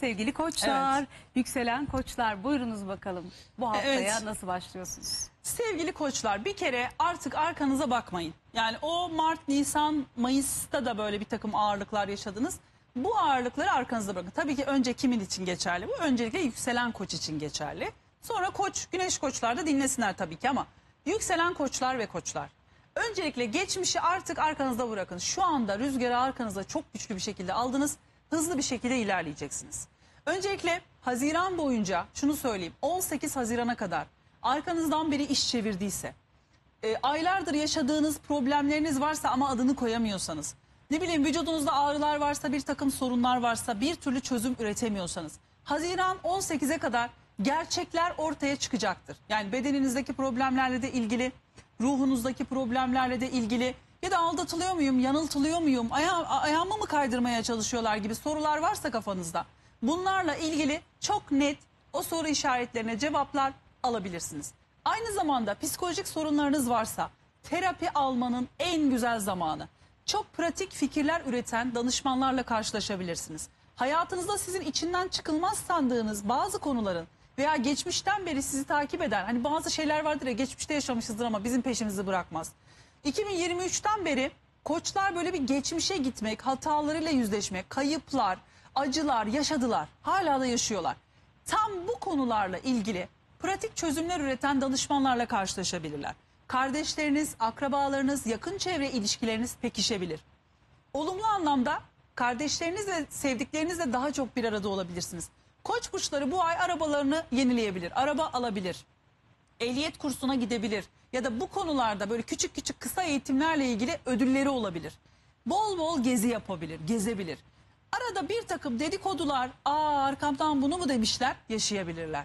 Sevgili koçlar, yükselen koçlar, buyurunuz bakalım. Bu haftaya Evet. nasıl başlıyorsunuz? Sevgili koçlar, bir kere artık arkanıza bakmayın. Yani o Mart, Nisan, Mayıs'ta da böyle bir takım ağırlıklar yaşadınız. Bu ağırlıkları arkanıza bırakın. Tabii ki önce kimin için geçerli bu? Öncelikle yükselen koç için geçerli. Sonra koç, güneş koçlar da dinlesinler tabii ki ama yükselen koçlar ve koçlar. Öncelikle geçmişi artık arkanızda bırakın. Şu anda rüzgarı arkanıza çok güçlü bir şekilde aldınız. Hızlı bir şekilde ilerleyeceksiniz. Öncelikle Haziran boyunca şunu söyleyeyim. 18 Haziran'a kadar arkanızdan biri iş çevirdiyse, aylardır yaşadığınız problemleriniz varsa ama adını koyamıyorsanız, ne bileyim vücudunuzda ağrılar varsa, bir takım sorunlar varsa, bir türlü çözüm üretemiyorsanız, Haziran 18'e kadar gerçekler ortaya çıkacaktır. Yani bedeninizdeki problemlerle de ilgili, ruhunuzdaki problemlerle de ilgili ya da aldatılıyor muyum, yanıltılıyor muyum, ayağımı mı kaydırmaya çalışıyorlar gibi sorular varsa kafanızda, bunlarla ilgili çok net o soru işaretlerine cevaplar alabilirsiniz. Aynı zamanda psikolojik sorunlarınız varsa terapi almanın en güzel zamanı. Çok pratik fikirler üreten danışmanlarla karşılaşabilirsiniz. Hayatınızda sizin içinden çıkılmaz sandığınız bazı konuların veya geçmişten beri sizi takip eden, hani bazı şeyler vardır ya, geçmişte yaşamışızdır ama bizim peşimizi bırakmaz. 2023'ten beri koçlar böyle bir geçmişe gitmek, hatalarıyla yüzleşmek, kayıplar, acılar yaşadılar. Hala da yaşıyorlar. Tam bu konularla ilgili pratik çözümler üreten danışmanlarla karşılaşabilirler. Kardeşleriniz, akrabalarınız, yakın çevre ilişkileriniz pekişebilir. Olumlu anlamda kardeşleriniz ve sevdiklerinizle daha çok bir arada olabilirsiniz. Koç burçları bu ay arabalarını yenileyebilir, araba alabilir, ehliyet kursuna gidebilir ya da bu konularda böyle küçük küçük kısa eğitimlerle ilgili ödülleri olabilir. Bol bol gezi yapabilir, gezebilir. Arada bir takım dedikodular, arkamdan bunu mu demişler, yaşayabilirler.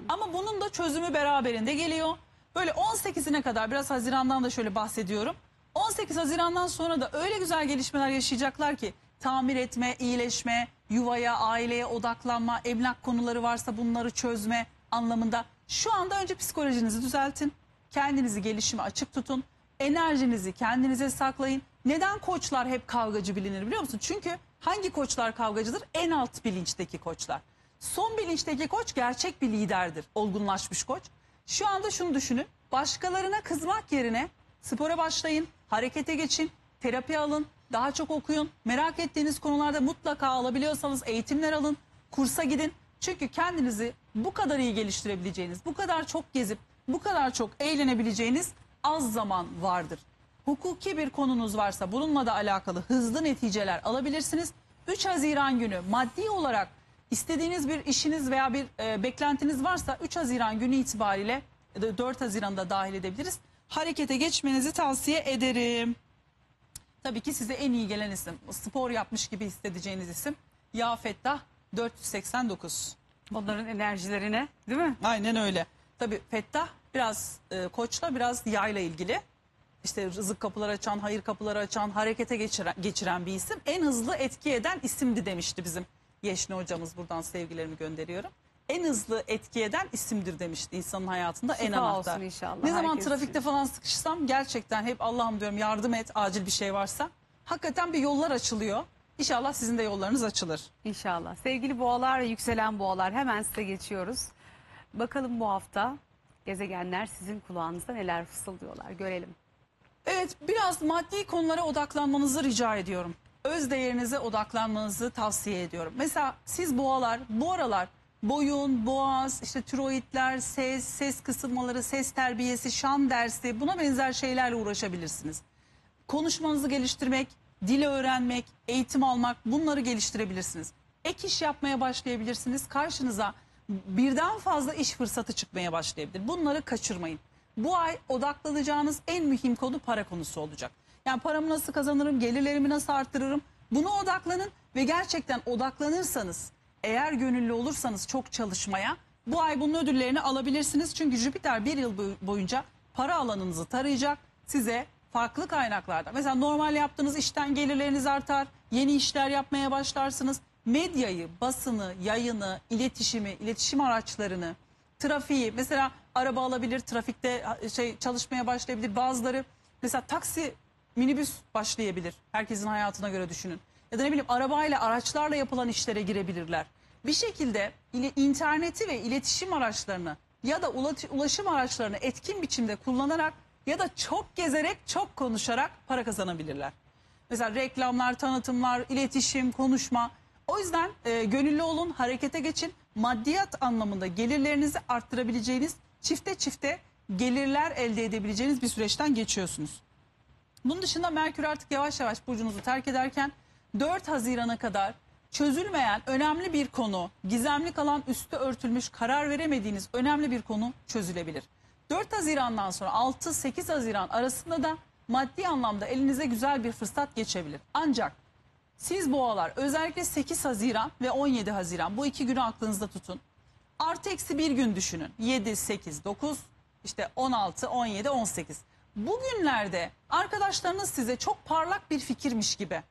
Ama bunun da çözümü beraberinde geliyor. Böyle 18'ine kadar, biraz Haziran'dan da şöyle bahsediyorum. 18 Haziran'dan sonra da öyle güzel gelişmeler yaşayacaklar ki tamir etme, iyileşme, yuvaya, aileye odaklanma, emlak konuları varsa bunları çözme anlamında. Şu anda önce psikolojinizi düzeltin, kendinizi gelişime açık tutun, enerjinizi kendinize saklayın. Neden koçlar hep kavgacı bilinir biliyor musun? Çünkü hangi koçlar kavgacıdır? En alt bilinçteki koçlar. Son bilinçteki koç gerçek bir liderdir, olgunlaşmış koç. Şu anda şunu düşünün, başkalarına kızmak yerine spora başlayın, harekete geçin, terapi alın, daha çok okuyun. Merak ettiğiniz konularda mutlaka alabiliyorsanız eğitimler alın, kursa gidin. Çünkü kendinizi bu kadar iyi geliştirebileceğiniz, bu kadar çok gezip, bu kadar çok eğlenebileceğiniz az zaman vardır. Hukuki bir konunuz varsa bununla da alakalı hızlı neticeler alabilirsiniz. 3 Haziran günü maddi olarak istediğiniz bir işiniz veya bir beklentiniz varsa 3 Haziran günü itibariyle 4 Haziran'da dahil edebiliriz. Harekete geçmenizi tavsiye ederim. Tabii ki size en iyi gelen isim, spor yapmış gibi hissedeceğiniz isim Ya Fettah 489. Onların enerjilerine, değil mi? Aynen öyle. Tabii Fettah biraz koçla, biraz yayla ilgili. İşte rızık kapıları açan, hayır kapıları açan, harekete geçiren bir isim. En hızlı etki eden isimdi demişti bizim Yeşne hocamız. Buradan sevgilerimi gönderiyorum. En hızlı etki eden isimdir demişti insanın hayatında, en Şifa anahtar. olsun inşallah. Ne zaman Herkes trafikte için. falan sıkışsam gerçekten hep Allah'ım diyorum, yardım et, acil bir şey varsa. Hakikaten bir yollar açılıyor. İnşallah sizin de yollarınız açılır. İnşallah. Sevgili boğalar ve yükselen boğalar, hemen size geçiyoruz. Bakalım bu hafta gezegenler sizin kulağınızda neler fısıldıyorlar, görelim. Evet, biraz maddi konulara odaklanmanızı rica ediyorum. Öz değerinize odaklanmanızı tavsiye ediyorum. Mesela siz boğalar bu aralar boyun, boğaz, işte tiroidler, ses kısılmaları, ses terbiyesi, şan dersi, buna benzer şeylerle uğraşabilirsiniz. Konuşmanızı geliştirmek, dil öğrenmek, eğitim almak, bunları geliştirebilirsiniz. Ek iş yapmaya başlayabilirsiniz. Karşınıza birden fazla iş fırsatı çıkmaya başlayabilir. Bunları kaçırmayın. Bu ay odaklanacağınız en mühim konu para konusu olacak. Yani paramı nasıl kazanırım, gelirlerimi nasıl arttırırım? Buna odaklanın ve gerçekten odaklanırsanız, eğer gönüllü olursanız çok çalışmaya, bu ay bunun ödüllerini alabilirsiniz. Çünkü Jüpiter bir yıl boyunca para alanınızı tarayacak, size farklı kaynaklarda. Mesela normal yaptığınız işten gelirleriniz artar, yeni işler yapmaya başlarsınız. Medyayı, basını, yayını, iletişim araçlarını, trafiği, mesela araba alabilir, trafikte çalışmaya başlayabilir. Bazıları mesela taksi, minibüs başlayabilir. Herkesin hayatına göre düşünün. Ya da ne bileyim arabayla, araçlarla yapılan işlere girebilirler. bir şekilde interneti ve iletişim araçlarını ya da ulaşım araçlarını etkin biçimde kullanarak ya da çok gezerek, çok konuşarak para kazanabilirler. Mesela reklamlar, tanıtımlar, iletişim, konuşma. O yüzden gönüllü olun, harekete geçin. Maddiyat anlamında gelirlerinizi arttırabileceğiniz, çifte çifte gelirler elde edebileceğiniz bir süreçten geçiyorsunuz. Bunun dışında Merkür artık yavaş yavaş burcunuzu terk ederken 4 Haziran'a kadar çözülmeyen önemli bir konu, gizemli kalan, üstü örtülmüş, karar veremediğiniz önemli bir konu çözülebilir. 4 Haziran'dan sonra 6-8 Haziran arasında da maddi anlamda elinize güzel bir fırsat geçebilir. Ancak siz boğalar özellikle 8 Haziran ve 17 Haziran bu 2 günü aklınızda tutun. Artı eksi bir gün düşünün. 7, 8, 9, işte 16, 17, 18. Bu günlerde arkadaşlarınız size çok parlak bir fikirmiş gibi,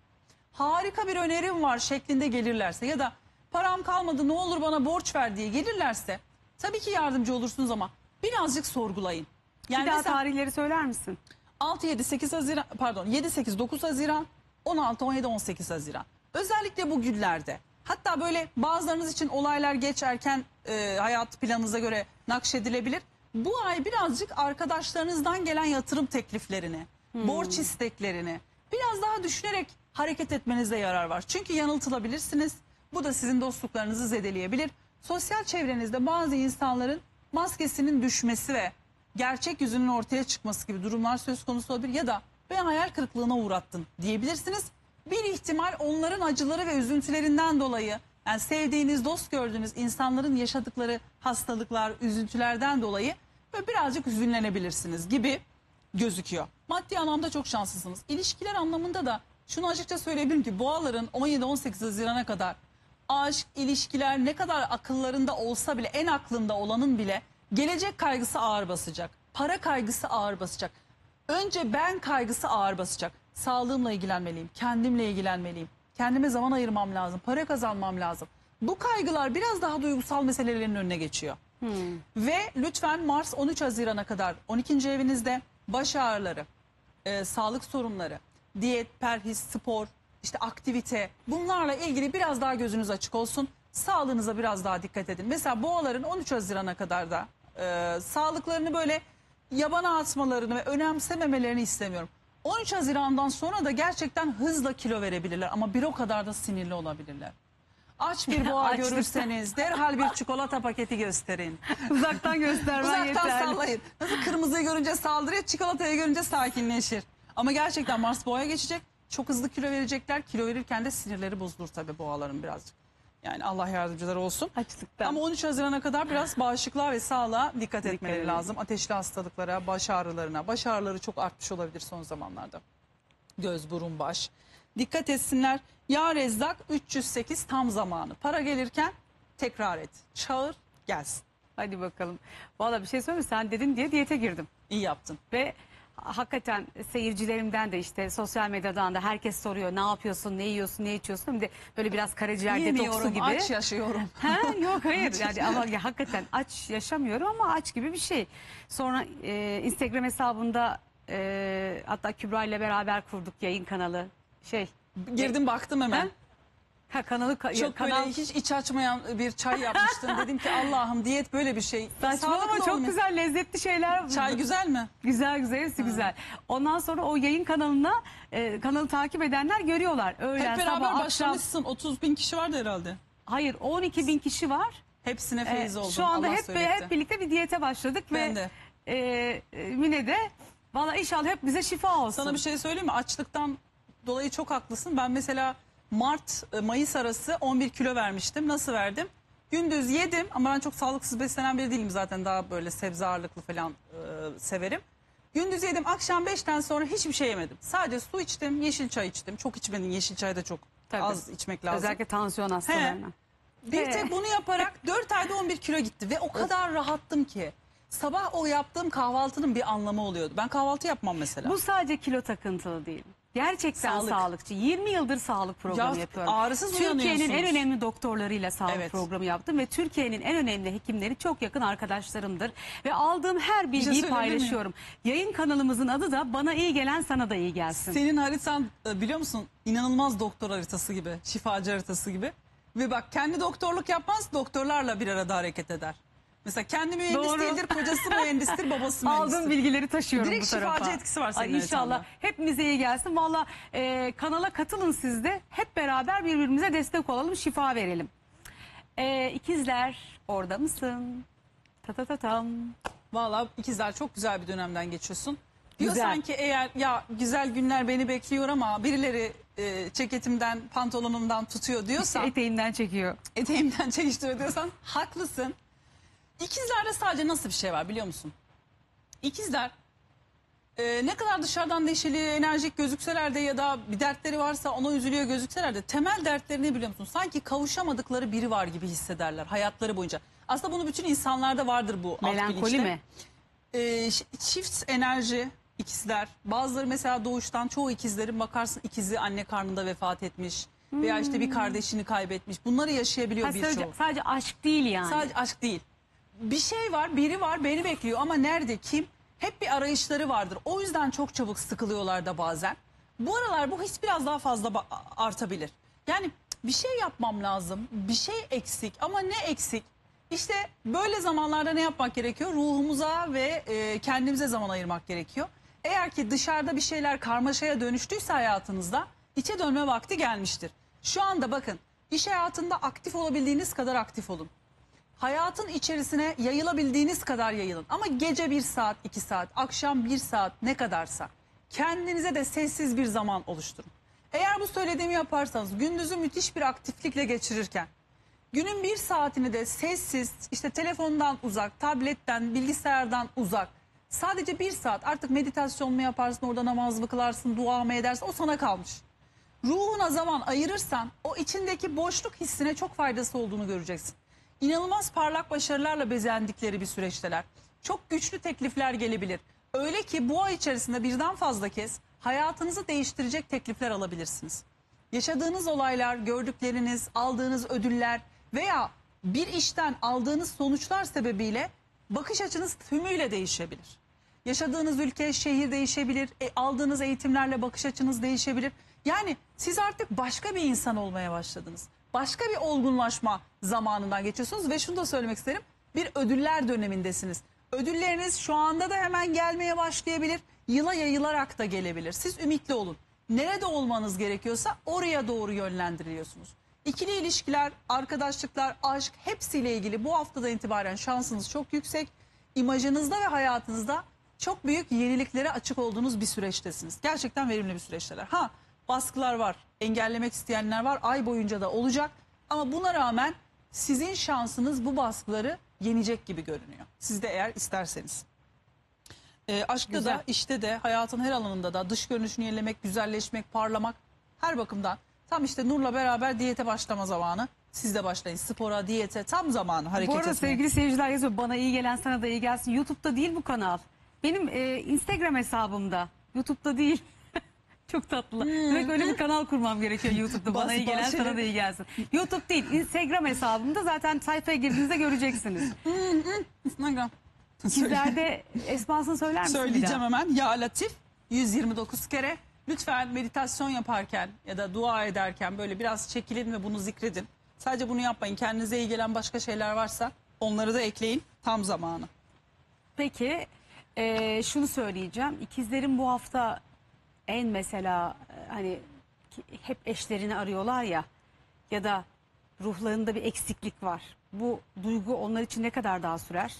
harika bir önerim var şeklinde gelirlerse ya da param kalmadı ne olur bana borç ver diye gelirlerse tabii ki yardımcı olursunuz ama birazcık sorgulayın. Bir daha tarihleri söyler misin? 6, 7, 8 Haziran, pardon 7, 8, 9 Haziran, 16, 17, 18 Haziran. Özellikle bu günlerde, hatta böyle bazılarınız için olaylar geç erken hayat planınıza göre nakşedilebilir. Bu ay birazcık arkadaşlarınızdan gelen yatırım tekliflerini, borç isteklerini biraz daha düşünerek hareket etmenize yarar var. Çünkü yanıltılabilirsiniz. Bu da sizin dostluklarınızı zedeleyebilir. Sosyal çevrenizde bazı insanların maskesinin düşmesi ve gerçek yüzünün ortaya çıkması gibi durumlar söz konusu olabilir ya da beni hayal kırıklığına uğrattın diyebilirsiniz. Bir ihtimal onların acıları ve üzüntülerinden dolayı, yani sevdiğiniz, dost gördüğünüz insanların yaşadıkları hastalıklar, üzüntülerden dolayı böyle birazcık hüzünlenebilirsiniz gibi gözüküyor. Maddi anlamda çok şanslısınız. İlişkiler anlamında da şunu açıkça söyleyebilirim ki boğaların 17-18 Haziran'a kadar aşk, ilişkiler ne kadar akıllarında olsa bile, en aklında olanın bile gelecek kaygısı ağır basacak. Para kaygısı ağır basacak. Önce ben kaygısı ağır basacak. Sağlığımla ilgilenmeliyim, kendimle ilgilenmeliyim. Kendime zaman ayırmam lazım, para kazanmam lazım. Bu kaygılar biraz daha duygusal meselelerin önüne geçiyor. Ve lütfen Mars 13 Haziran'a kadar 12. evinizde baş ağrıları, sağlık sorunları, diyet, perhis, spor, işte aktivite, bunlarla ilgili biraz daha gözünüz açık olsun. Sağlığınıza biraz daha dikkat edin. Mesela boğaların 13 Haziran'a kadar da sağlıklarını böyle yabana atmalarını ve önemsememelerini istemiyorum. 13 Haziran'dan sonra da gerçekten hızla kilo verebilirler ama bir o kadar da sinirli olabilirler. Aç bir boğa Açlıktan. görürseniz derhal bir çikolata paketi gösterin. Uzaktan göstermen Uzaktan yeterli. sallayın. Nasıl kırmızıyı görünce saldırıyor, çikolatayı görünce sakinleşir. Ama gerçekten Mars boğaya geçecek. Çok hızlı kilo verecekler. Kilo verirken de sinirleri bozulur tabii boğaların birazcık. Yani Allah yardımcıları olsun. Açlıktan. Ama 13 Haziran'a kadar biraz bağışıklığa ve sağlığa dikkat etmeleri edin. lazım. Ateşli hastalıklara, baş ağrılarına. Baş ağrıları çok artmış olabilir son zamanlarda. Göz, burun, baş. Dikkat etsinler. Ya Rezzak 308 tam zamanı. Para gelirken tekrar et. Çağır, gelsin. Hadi bakalım. Valla bir şey söyleyeyim mi? Sen dedin diye diyete girdim. İyi yaptın. Ve hakikaten seyircilerimden de işte sosyal medyadan da herkes soruyor. Ne yapıyorsun, ne yiyorsun, ne içiyorsun? Bir de böyle biraz karaciğer detoksu Yemiyorum, gibi. aç yaşıyorum. Ha, yok hayır yani ama hakikaten aç yaşamıyorum ama aç gibi bir şey. Sonra Instagram hesabında hatta Kübra ile beraber kurduk yayın kanalı. Girdim baktım hemen. Kanalı Çok kanal böyle hiç iç açmayan bir çay yapmıştın. Dedim ki Allah'ım diyet böyle bir şey. saçmalama Sağlıklı çok olmayı- güzel lezzetli şeyler. Çay güzel mi? Güzel güzel hepsi güzel. Ondan sonra o yayın kanalına kanalı takip edenler görüyorlar. Öğlen, Hep beraber sabah, akşam. başlamışsın. 30 bin kişi vardı herhalde. Hayır 12 bin kişi var. Hepsine feyiz oldum. Şu anda Allah hep söyletti. birlikte bir diyete başladık Ben ve de. Mine de valla inşallah hep bize şifa olsun. Sana bir şey söyleyeyim mi? Açlıktan dolayı çok haklısın. Ben mesela Mart-Mayıs arası 11 kilo vermiştim. Nasıl verdim? Gündüz yedim ama ben çok sağlıksız beslenen biri değilim zaten. Daha böyle sebze ağırlıklı falan severim. Gündüz yedim. Akşam 5'ten sonra hiçbir şey yemedim. Sadece su içtim, yeşil çay içtim. Çok içmedim. Yeşil çay da çok Tabii. az içmek lazım. Özellikle tansiyon hastalarına. Bir tek bunu yaparak 4 ayda 11 kilo gitti ve o kadar rahattım ki. Sabah o yaptığım kahvaltının bir anlamı oluyordu. Ben kahvaltı yapmam mesela. Bu sadece kilo takıntılı değil. Gerçekten Sağlık. sağlıkçı. 20 yıldır sağlık programı Ya, yapıyorum. ağrısız Türkiye'nin en uyanıyorsunuz. önemli doktorlarıyla sağlık Evet. programı yaptım ve Türkiye'nin en önemli hekimleri çok yakın arkadaşlarımdır. Ve aldığım her bilgiyi söyleyebilir miyim? paylaşıyorum. Yayın kanalımızın adı da Bana iyi gelen sana da iyi gelsin. Senin haritan biliyor musun? İnanılmaz doktor haritası gibi, şifacı haritası gibi. Ve bak kendi doktorluk yapmaz, doktorlarla bir arada hareket eder. Mesela kendi mühendis Doğru. değildir, kocası mühendistir, babası mühendistir. Aldığım bilgileri taşıyorum Direkt bu tarafa. şifacı etkisi var senin Ay İnşallah hayatında. hepimize iyi gelsin. Valla kanala katılın siz de. Hep beraber birbirimize destek olalım, şifa verelim. İkizler orada mısın? Ta ta ta tam. Valla ikizler çok güzel bir dönemden geçiyorsun. Diyor Güzel. sanki eğer ya güzel günler beni bekliyor ama birileri ceketimden, pantolonumdan tutuyor diyorsan, Eteğimden çekiyor. eteğimden çekiştiriyor diyorsan haklısın. İkizlerde sadece nasıl bir şey var biliyor musun? İkizler ne kadar dışarıdan neşeli, enerjik gözükseler de ya da bir dertleri varsa ona üzülüyor gözükseler de temel dertlerini biliyor musun? Sanki kavuşamadıkları biri var gibi hissederler hayatları boyunca. Aslında bunu bütün insanlarda vardır bu alt Melankoli bilinçte. mi? Çift enerji ikizler. Bazıları mesela doğuştan çoğu ikizlerin bakarsın ikizi anne karnında vefat etmiş. Veya işte bir kardeşini kaybetmiş. Bunları yaşayabiliyor Ha, birçoğu. sadece aşk değil yani. Sadece aşk değil. Bir şey var, biri var, beni bekliyor ama nerede, kim? Hep bir arayışları vardır. O yüzden çok çabuk sıkılıyorlar da bazen. Bu aralar bu his biraz daha fazla artabilir. Yani bir şey yapmam lazım, bir şey eksik ama ne eksik? İşte böyle zamanlarda ne yapmak gerekiyor? Ruhumuza ve kendimize zaman ayırmak gerekiyor. Eğer ki dışarıda bir şeyler karmaşaya dönüştüyse hayatınızda içe dönme vakti gelmiştir. Şu anda bakın iş hayatında aktif olabildiğiniz kadar aktif olun. Hayatın içerisine yayılabildiğiniz kadar yayılın. Ama gece 1 saat, 2 saat, akşam 1 saat ne kadarsa kendinize de sessiz bir zaman oluşturun. Eğer bu söylediğimi yaparsanız gündüzü müthiş bir aktiflikle geçirirken günün 1 saatini de sessiz, işte telefondan uzak, tabletten, bilgisayardan uzak, sadece 1 saat artık meditasyon mu yaparsın, orada namaz mı kılarsın, dua mı edersin, o sana kalmış. Ruhuna zaman ayırırsan o içindeki boşluk hissine çok faydası olduğunu göreceksin. İnanılmaz parlak başarılarla bezendikleri bir süreçteler. Çok güçlü teklifler gelebilir. Öyle ki bu ay içerisinde birden fazla kez hayatınızı değiştirecek teklifler alabilirsiniz. Yaşadığınız olaylar, gördükleriniz, aldığınız ödüller veya bir işten aldığınız sonuçlar sebebiyle bakış açınız tümüyle değişebilir. Yaşadığınız ülke, şehir değişebilir, aldığınız eğitimlerle bakış açınız değişebilir. Yani siz artık başka bir insan olmaya başladınız. Başka bir olgunlaşma zamanından geçiyorsunuz ve şunu da söylemek isterim. Bir ödüller dönemindesiniz. Ödülleriniz şu anda da hemen gelmeye başlayabilir. Yıla yayılarak da gelebilir. Siz ümitli olun. Nerede olmanız gerekiyorsa oraya doğru yönlendiriliyorsunuz. İkili ilişkiler, arkadaşlıklar, aşk hepsiyle ilgili bu haftadan itibaren şansınız çok yüksek. İmajınızda ve hayatınızda çok büyük yeniliklere açık olduğunuz bir süreçtesiniz. Gerçekten verimli bir süreçteler. Ha, baskılar var, engellemek isteyenler var, ay boyunca da olacak. Ama buna rağmen sizin şansınız bu baskıları yenecek gibi görünüyor. Siz de eğer isterseniz. Aşkta Güzel. da, işte de, hayatın her alanında da dış görünüşünü yenilemek, güzelleşmek, parlamak her bakımdan. Tam işte Nur'la beraber diyete başlama zamanı. Siz de başlayın spora, diyete tam zamanı hareket Bu arada etmeye. sevgili seyirciler yazıyor. Bana iyi gelen sana da iyi gelsin. YouTube'da değil bu kanal. Benim Instagram hesabımda. YouTube'da değil. Çok tatlı. Demek öyle bir kanal kurmam gerekiyor YouTube'da. Bana iyi gelen sana da iyi gelsin. YouTube değil, Instagram hesabımda zaten sayfaya girdiğinizde göreceksiniz. Instagram. Sizlerde esmasını söyler misin? Söyleyeceğim bir hemen. Ya Latif 129 kere. Lütfen meditasyon yaparken ya da dua ederken böyle biraz çekilin ve bunu zikredin. Sadece bunu yapmayın. Kendinize iyi gelen başka şeyler varsa onları da ekleyin. Tam zamanı. Peki şunu söyleyeceğim. İkizlerin bu hafta en mesela hani hep eşlerini arıyorlar ya da ruhlarında bir eksiklik var. Bu duygu onlar için ne kadar daha sürer?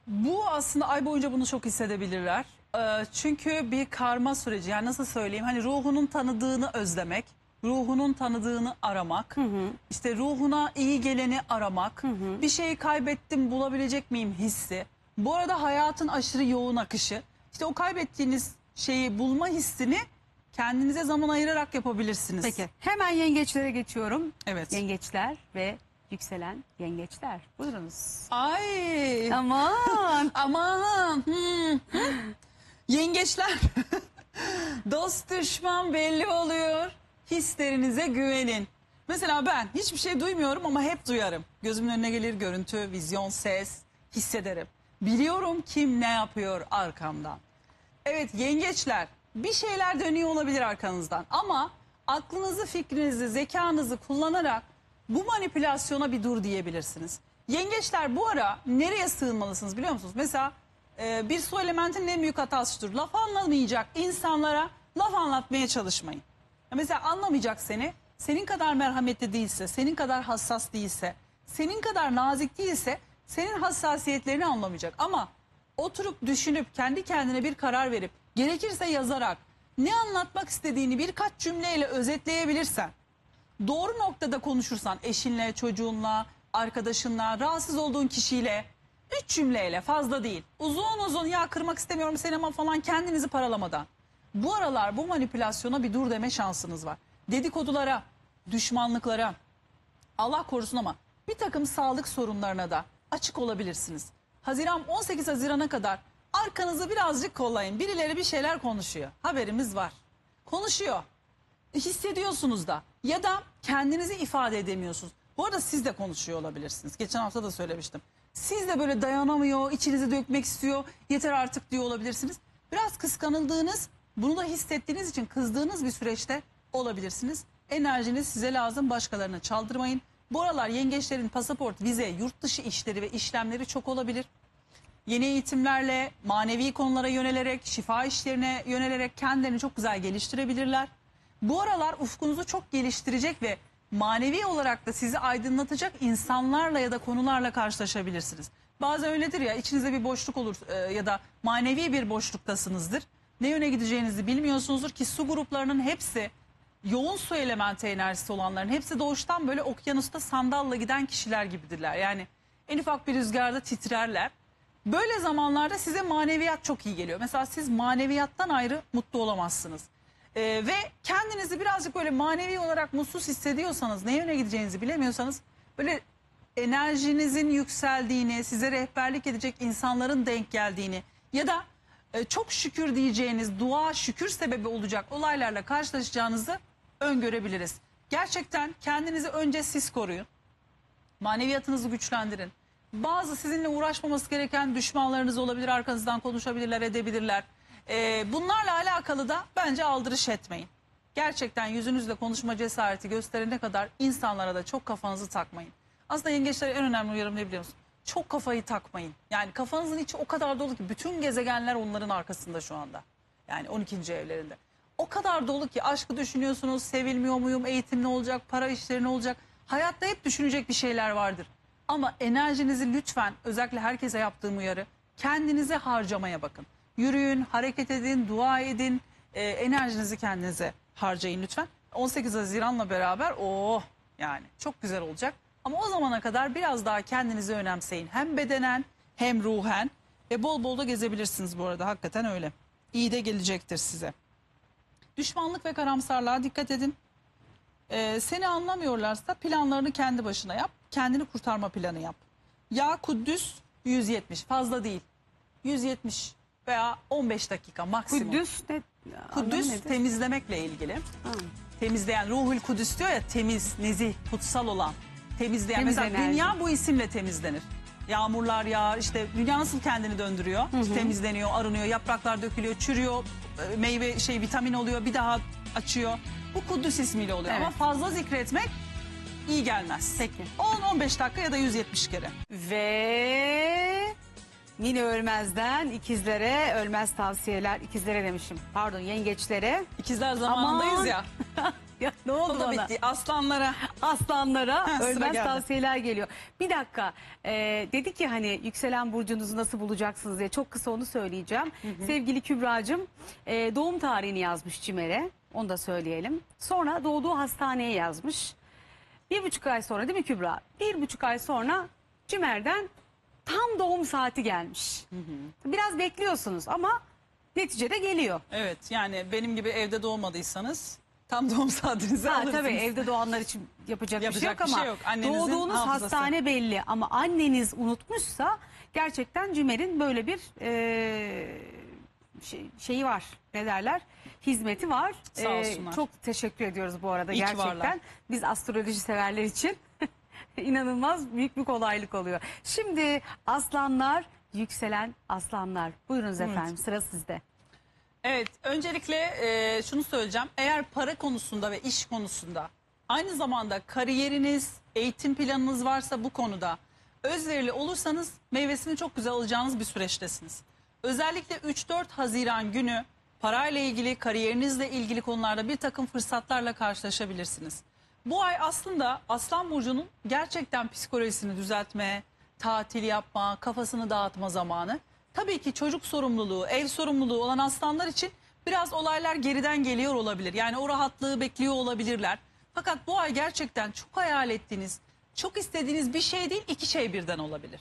Bu aslında ay boyunca bunu çok hissedebilirler. Çünkü bir karma süreci. Yani nasıl söyleyeyim? Hani ruhunun tanıdığını özlemek, ruhunun tanıdığını aramak, işte ruhuna iyi geleni aramak, bir şeyi kaybettim bulabilecek miyim hissi. Bu arada hayatın aşırı yoğun akışı. İşte o kaybettiğiniz şeyi bulma hissini kendinize zaman ayırarak yapabilirsiniz. Peki hemen yengeçlere geçiyorum. Evet. Yengeçler ve yükselen yengeçler. Buyurunuz. Ay. Aman. Aman. Yengeçler. Dost düşman belli oluyor. Hislerinize güvenin. Mesela ben hiçbir şey duymuyorum ama hep duyarım. Gözümün önüne gelir görüntü, vizyon, ses, hissederim. Biliyorum kim ne yapıyor arkamdan. Evet yengeçler, bir şeyler dönüyor olabilir arkanızdan ama aklınızı, fikrinizi, zekanızı kullanarak Bu manipülasyona bir dur diyebilirsiniz. Yengeçler bu ara nereye sığınmalısınız biliyor musunuz? Mesela bir su elementinin en büyük hatası şudur. Laf anlamayacak insanlara laf anlatmaya çalışmayın. Mesela anlamayacak seni, senin kadar merhametli değilse, senin kadar hassas değilse, senin kadar nazik değilse senin hassasiyetlerini anlamayacak. Ama oturup düşünüp kendi kendine bir karar verip gerekirse yazarak ne anlatmak istediğini birkaç cümleyle özetleyebilirsen, doğru noktada konuşursan eşinle, çocuğunla, arkadaşınla, rahatsız olduğun kişiyle 3 cümleyle, fazla değil. Uzun uzun ya kırmak istemiyorum seni ama falan, kendinizi paralamadan. Bu aralar bu manipülasyona bir dur deme şansınız var. Dedikodulara, düşmanlıklara, Allah korusun ama bir takım sağlık sorunlarına da açık olabilirsiniz. 18 Haziran'a kadar arkanızı birazcık kollayın. Birileri bir şeyler konuşuyor. Haberimiz var. Konuşuyor. Hissediyorsunuz da ya da kendinizi ifade edemiyorsunuz. Bu arada siz de konuşuyor olabilirsiniz. Geçen hafta da söylemiştim. Siz de böyle dayanamıyor, içinizi dökmek istiyor, yeter artık diyor olabilirsiniz. Biraz kıskanıldığınız, bunu da hissettiğiniz için kızdığınız bir süreçte olabilirsiniz. Enerjiniz size lazım, başkalarına çaldırmayın. Bu aralar yengeçlerin pasaport, vize, yurt dışı işleri ve işlemleri çok olabilir. Yeni eğitimlerle, manevi konulara yönelerek, şifa işlerine yönelerek kendilerini çok güzel geliştirebilirler. Bu aralar ufkunuzu çok geliştirecek ve manevi olarak da sizi aydınlatacak insanlarla ya da konularla karşılaşabilirsiniz. Bazen öyledir ya, içinizde bir boşluk olur ya da manevi bir boşluktasınızdır. Ne yöne gideceğinizi bilmiyorsunuzdur ki su gruplarının hepsi, yoğun su elementi enerjisi olanların hepsi doğuştan böyle okyanusta sandalla giden kişiler gibidirler. Yani en ufak bir rüzgarda titrerler. Böyle zamanlarda size maneviyat çok iyi geliyor. Mesela siz maneviyattan ayrı mutlu olamazsınız. Ve kendinizi birazcık böyle manevi olarak mutsuz hissediyorsanız, ne yöne gideceğinizi bilemiyorsanız, böyle enerjinizin yükseldiğini, size rehberlik edecek insanların denk geldiğini ya da çok şükür diyeceğiniz, dua şükür sebebi olacak olaylarla karşılaşacağınızı öngörebiliriz. Gerçekten kendinizi önce siz koruyun. Maneviyatınızı güçlendirin. Bazı sizinle uğraşmaması gereken düşmanlarınız olabilir, arkanızdan konuşabilirler, edebilirler. Bunlarla alakalı da bence aldırış etmeyin. Gerçekten yüzünüzle konuşma cesareti gösterene kadar insanlara da çok kafanızı takmayın. Aslında yengeçlere en önemli uyarım ne biliyor musun? Çok kafayı takmayın. Yani kafanızın içi o kadar dolu ki bütün gezegenler onların arkasında şu anda. Yani 12. evlerinde. O kadar dolu ki aşkı düşünüyorsunuz, sevilmiyor muyum, eğitim ne olacak, para işleri ne olacak? Hayatta hep düşünecek bir şeyler vardır. Ama enerjinizi lütfen, özellikle herkese yaptığım uyarı, kendinize harcamaya bakın. Yürüyün, hareket edin, dua edin, enerjinizi kendinize harcayın lütfen. 18 Haziran'la beraber yani çok güzel olacak. Ama o zamana kadar biraz daha kendinizi önemseyin. Hem bedenen hem ruhen ve bol bol da gezebilirsiniz bu arada, hakikaten öyle. İyi de gelecektir size. Düşmanlık ve karamsarlığa dikkat edin. Seni anlamıyorlarsa planlarını kendi başına yap. Kendini kurtarma planı yap. Ya Kuddüs 170, fazla değil. 170 veya 15 dakika maksimum. Kudüs ne? Kuddüs temizlemekle ilgili. Temizleyen, Ruhul Kudüs diyor ya, temiz, nezih, kutsal olan. Temizleyen. Temiz Mesela enerji. dünya bu isimle temizlenir. Yağmurlar yağar, işte dünya nasıl kendini döndürüyor? Temizleniyor, arınıyor, yapraklar dökülüyor, çürüyor, meyve vitamin oluyor, bir daha açıyor. Bu Kuddüs ismiyle oluyor. Evet. Ama fazla zikretmek iyi gelmez. Peki. 10-15 dakika ya da 170 kere. Ve Mine Ölmez'den ikizlere ölmez tavsiyeler. İkizlere demişim. Pardon, yengeçlere. İkizler zamanındayız Aman. ya. Ya ne oldu O da bana? bitti. Aslanlara. Aslanlara Sıra ölmez geldi. tavsiyeler geliyor. Bir dakika, dedik ya hani yükselen burcunuzu nasıl bulacaksınız diye, çok kısa onu söyleyeceğim. Sevgili Kübra'cığım doğum tarihini yazmış CİMER'e, onu da söyleyelim. Sonra doğduğu hastaneye yazmış. 1,5 ay sonra, değil mi Kübra? 1,5 ay sonra CİMER'den tam doğum saati gelmiş. Biraz bekliyorsunuz ama neticede geliyor. Evet, yani benim gibi evde doğmadıysanız tam doğum saatinizi alırsınız. Tabii evde doğanlar için yapacak bir şey yok bir ama şey yok. Annenizin doğduğunuz hafızası. hastane belli, ama anneniz unutmuşsa gerçekten CİMER'in böyle bir şeyi var, ne derler, hizmeti var. Sağ olsunlar. Çok teşekkür ediyoruz bu arada İyi ki gerçekten. varlar. Biz astroloji severler için inanılmaz büyük bir kolaylık oluyor. Şimdi aslanlar, yükselen aslanlar, buyurunuz efendim, sıra sizde. Evet, öncelikle şunu söyleyeceğim. Eğer para konusunda ve iş konusunda Aynı zamanda kariyeriniz, eğitim planınız varsa bu konuda özverili olursanız meyvesini çok güzel alacağınız bir süreçtesiniz. Özellikle 3-4 Haziran günü parayla ilgili, kariyerinizle ilgili konularda bir takım fırsatlarla karşılaşabilirsiniz. Bu ay aslında Aslan Burcu'nun gerçekten psikolojisini düzeltme, tatil yapma, kafasını dağıtma zamanı. Tabii ki çocuk sorumluluğu, ev sorumluluğu olan aslanlar için biraz olaylar geriden geliyor olabilir. Yani o rahatlığı bekliyor olabilirler. Fakat bu ay gerçekten çok hayal ettiğiniz, çok istediğiniz bir şey değil, iki şey birden olabilir.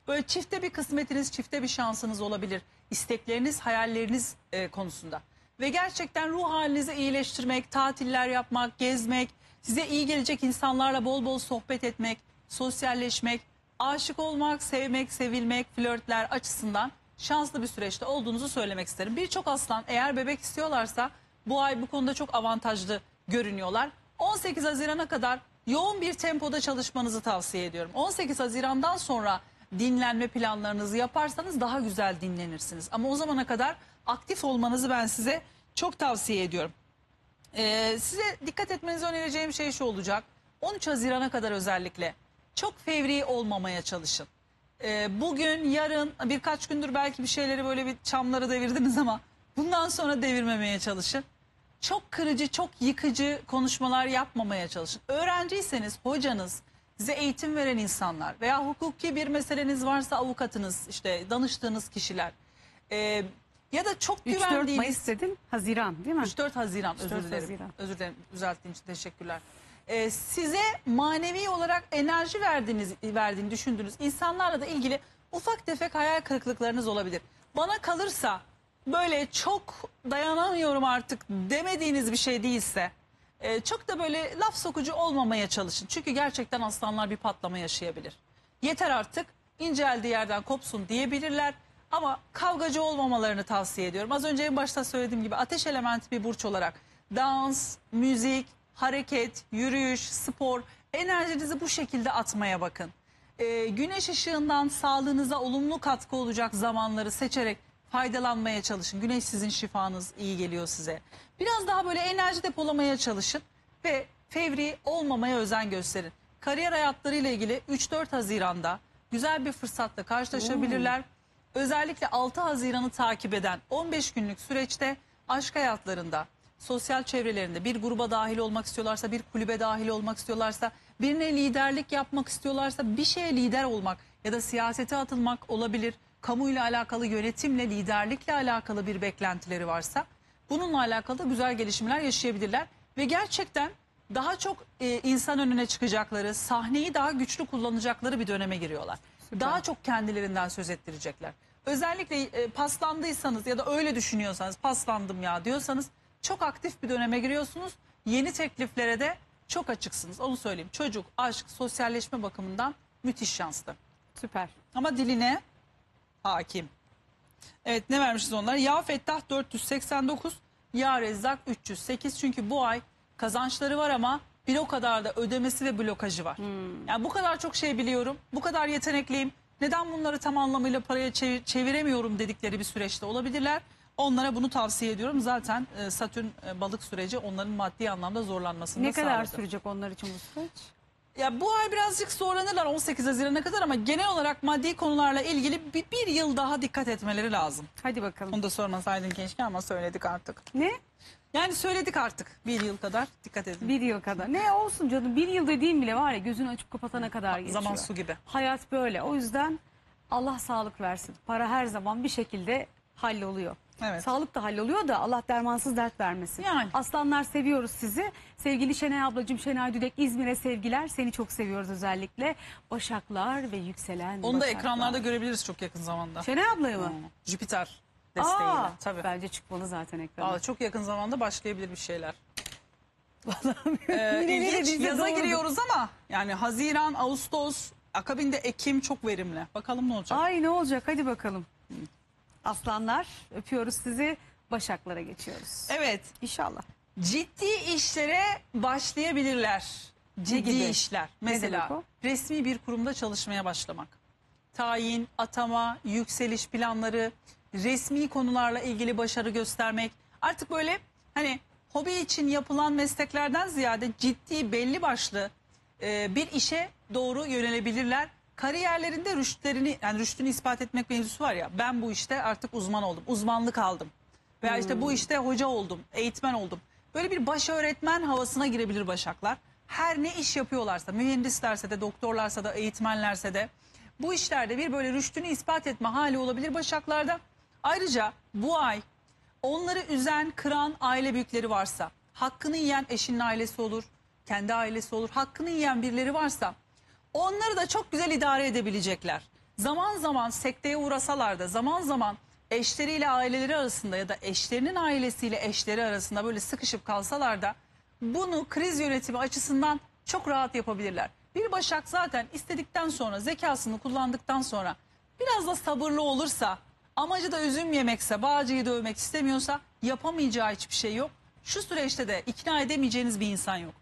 Böyle çifte bir kısmetiniz, çifte bir şansınız olabilir. İstekleriniz, hayalleriniz konusunda. Ve gerçekten ruh halinizi iyileştirmek, tatiller yapmak, gezmek, size iyi gelecek insanlarla bol bol sohbet etmek, sosyalleşmek, aşık olmak, sevmek, sevilmek, flörtler açısından şanslı bir süreçte olduğunuzu söylemek isterim. Birçok aslan eğer bebek istiyorlarsa bu ay bu konuda çok avantajlı görünüyorlar. 18 Haziran'a kadar yoğun bir tempoda çalışmanızı tavsiye ediyorum. 18 Haziran'dan sonra dinlenme planlarınızı yaparsanız daha güzel dinlenirsiniz. Ama o zamana kadar aktif olmanızı ben size çok tavsiye ediyorum. Size dikkat etmenizi önereceğim şey şu olacak. 13 Haziran'a kadar özellikle çok fevri olmamaya çalışın. Bugün, yarın, birkaç gündür belki bir şeyleri böyle bir çamları devirdiniz ama bundan sonra devirmemeye çalışın. Çok kırıcı, çok yıkıcı konuşmalar yapmamaya çalışın. Öğrenciyseniz hocanız, size eğitim veren insanlar veya hukuki bir meseleniz varsa avukatınız, işte danıştığınız kişiler ya da çok 3-4 güvendiğiniz... Mayıs dedin, Haziran değil mi? 3-4 Haziran, 3-4 özür dilerim. Haziran. Özür dilerim, düzelttiğin için teşekkürler. Size manevi olarak enerji verdiğini düşündüğünüz insanlarla da ilgili ufak tefek hayal kırıklıklarınız olabilir. Bana kalırsa böyle çok dayanamıyorum artık demediğiniz bir şey değilse çok da böyle laf sokucu olmamaya çalışın. Çünkü gerçekten aslanlar bir patlama yaşayabilir. Yeter artık, inceldiği yerden kopsun diyebilirler. Ama kavgacı olmamalarını tavsiye ediyorum. Az önce en başta söylediğim gibi ateş elementi bir burç olarak dans, müzik, hareket, yürüyüş, spor, enerjinizi bu şekilde atmaya bakın. Güneş ışığından sağlığınıza olumlu katkı olacak zamanları seçerek faydalanmaya çalışın. Güneş sizin şifanız, iyi geliyor size. Biraz daha böyle enerji depolamaya çalışın ve fevri olmamaya özen gösterin. Kariyer hayatlarıyla ilgili 3-4 Haziran'da güzel bir fırsatla karşılaşabilirler. Özellikle 6 Haziran'ı takip eden 15 günlük süreçte aşk hayatlarında, sosyal çevrelerinde bir gruba dahil olmak istiyorlarsa, bir kulübe dahil olmak istiyorlarsa, birine liderlik yapmak istiyorlarsa, bir şeye lider olmak ya da siyasete atılmak olabilir. Kamuyla alakalı, yönetimle, liderlikle alakalı bir beklentileri varsa bununla alakalı da güzel gelişmeler yaşayabilirler. Ve gerçekten daha çok insan önüne çıkacakları, sahneyi daha güçlü kullanacakları bir döneme giriyorlar. Süper. Daha çok kendilerinden söz ettirecekler. Özellikle paslandıysanız ya da öyle düşünüyorsanız, paslandım ya diyorsanız çok aktif bir döneme giriyorsunuz. Yeni tekliflere de çok açıksınız. Onu söyleyeyim. Çocuk, aşk, sosyalleşme bakımından müthiş şanslı. Süper. Ama diline hakim. Evet, ne vermişiz onlar? Ya Fettah 489, Ya Rezzak 308. Çünkü bu ay kazançları var ama bir o kadar da ödemesi ve blokajı var. Yani bu kadar çok şey biliyorum, bu kadar yetenekliyim. Neden bunları tam anlamıyla paraya çeviremiyorum dedikleri bir süreçte olabilirler. Onlara bunu tavsiye ediyorum. Zaten Satürn balık süreci onların maddi anlamda zorlanmasını Ne da kadar sağladı. sürecek onlar için bu süreç? Ya bu ay birazcık zorlanırlar 18 Haziran'a kadar ama genel olarak maddi konularla ilgili bir yıl daha dikkat etmeleri lazım. Hadi bakalım. Onu da sormasaydın keşke ama söyledik artık. Ne? Yani söyledik artık, bir yıl kadar dikkat edin. Bir yıl kadar. Ne olsun canım, bir yıl dediğim bile var ya, gözünü açıp kapatana kadar geçiyor. Zaman su gibi. Hayat böyle. O yüzden Allah sağlık versin. Para her zaman bir şekilde halloluyor. Evet. Sağlık da halloluyor da Allah dermansız dert vermesin. Yani. Aslanlar, seviyoruz sizi. Sevgili Şenay ablacığım, Şenay Düdek, İzmir'e sevgiler. Seni çok seviyoruz özellikle. Başaklar ve yükselen Onu da Başaklar. ekranlarda görebiliriz çok yakın zamanda. Şenay ablayı mı? Jüpiter desteğiyle. Aa, Tabii. bence çıkmalı zaten ekrana. Çok yakın zamanda başlayabilir bir şeyler. Yine ne İlginç, dediyse yaza doğrudur. giriyoruz ama yani Haziran, Ağustos, akabinde Ekim çok verimli. Bakalım ne olacak. Ay, ne olacak, hadi bakalım. Aslanlar, öpüyoruz sizi. Başaklara geçiyoruz. Evet, İnşallah. ciddi işlere başlayabilirler. Ciddi gibi? işler. Ne Mesela demek o? resmi bir kurumda çalışmaya başlamak. Tayin, atama, yükseliş planları, resmi konularla ilgili başarı göstermek. Artık böyle hani hobi için yapılan mesleklerden ziyade ciddi belli başlı bir işe doğru yönelebilirler. Kariyerlerinde rüştlerini, yani rüştünü ispat etmek mevzusu var ya, ben bu işte artık uzman oldum, uzmanlık aldım. Veya işte bu işte hoca oldum, eğitmen oldum. Böyle bir baş öğretmen havasına girebilir Başaklar. Her ne iş yapıyorlarsa, mühendislerse de, doktorlarsa da, eğitmenlerse de bu işlerde bir böyle rüştünü ispat etme hali olabilir Başaklarda. Ayrıca bu ay onları üzen, kıran aile büyükleri varsa, hakkını yiyen eşinin ailesi olur, kendi ailesi olur, hakkını yiyen birileri varsa onları da çok güzel idare edebilecekler. Zaman zaman sekteye uğrasalar da, zaman zaman eşleriyle aileleri arasında ya da eşlerinin ailesiyle eşleri arasında böyle sıkışıp kalsalar da bunu kriz yönetimi açısından çok rahat yapabilirler. Bir Başak zaten istedikten sonra, zekasını kullandıktan sonra biraz da sabırlı olursa, amacı da üzüm yemekse, bağcıyı dövmek istemiyorsa yapamayacağı hiçbir şey yok. Şu süreçte de ikna edemeyeceğiniz bir insan yok.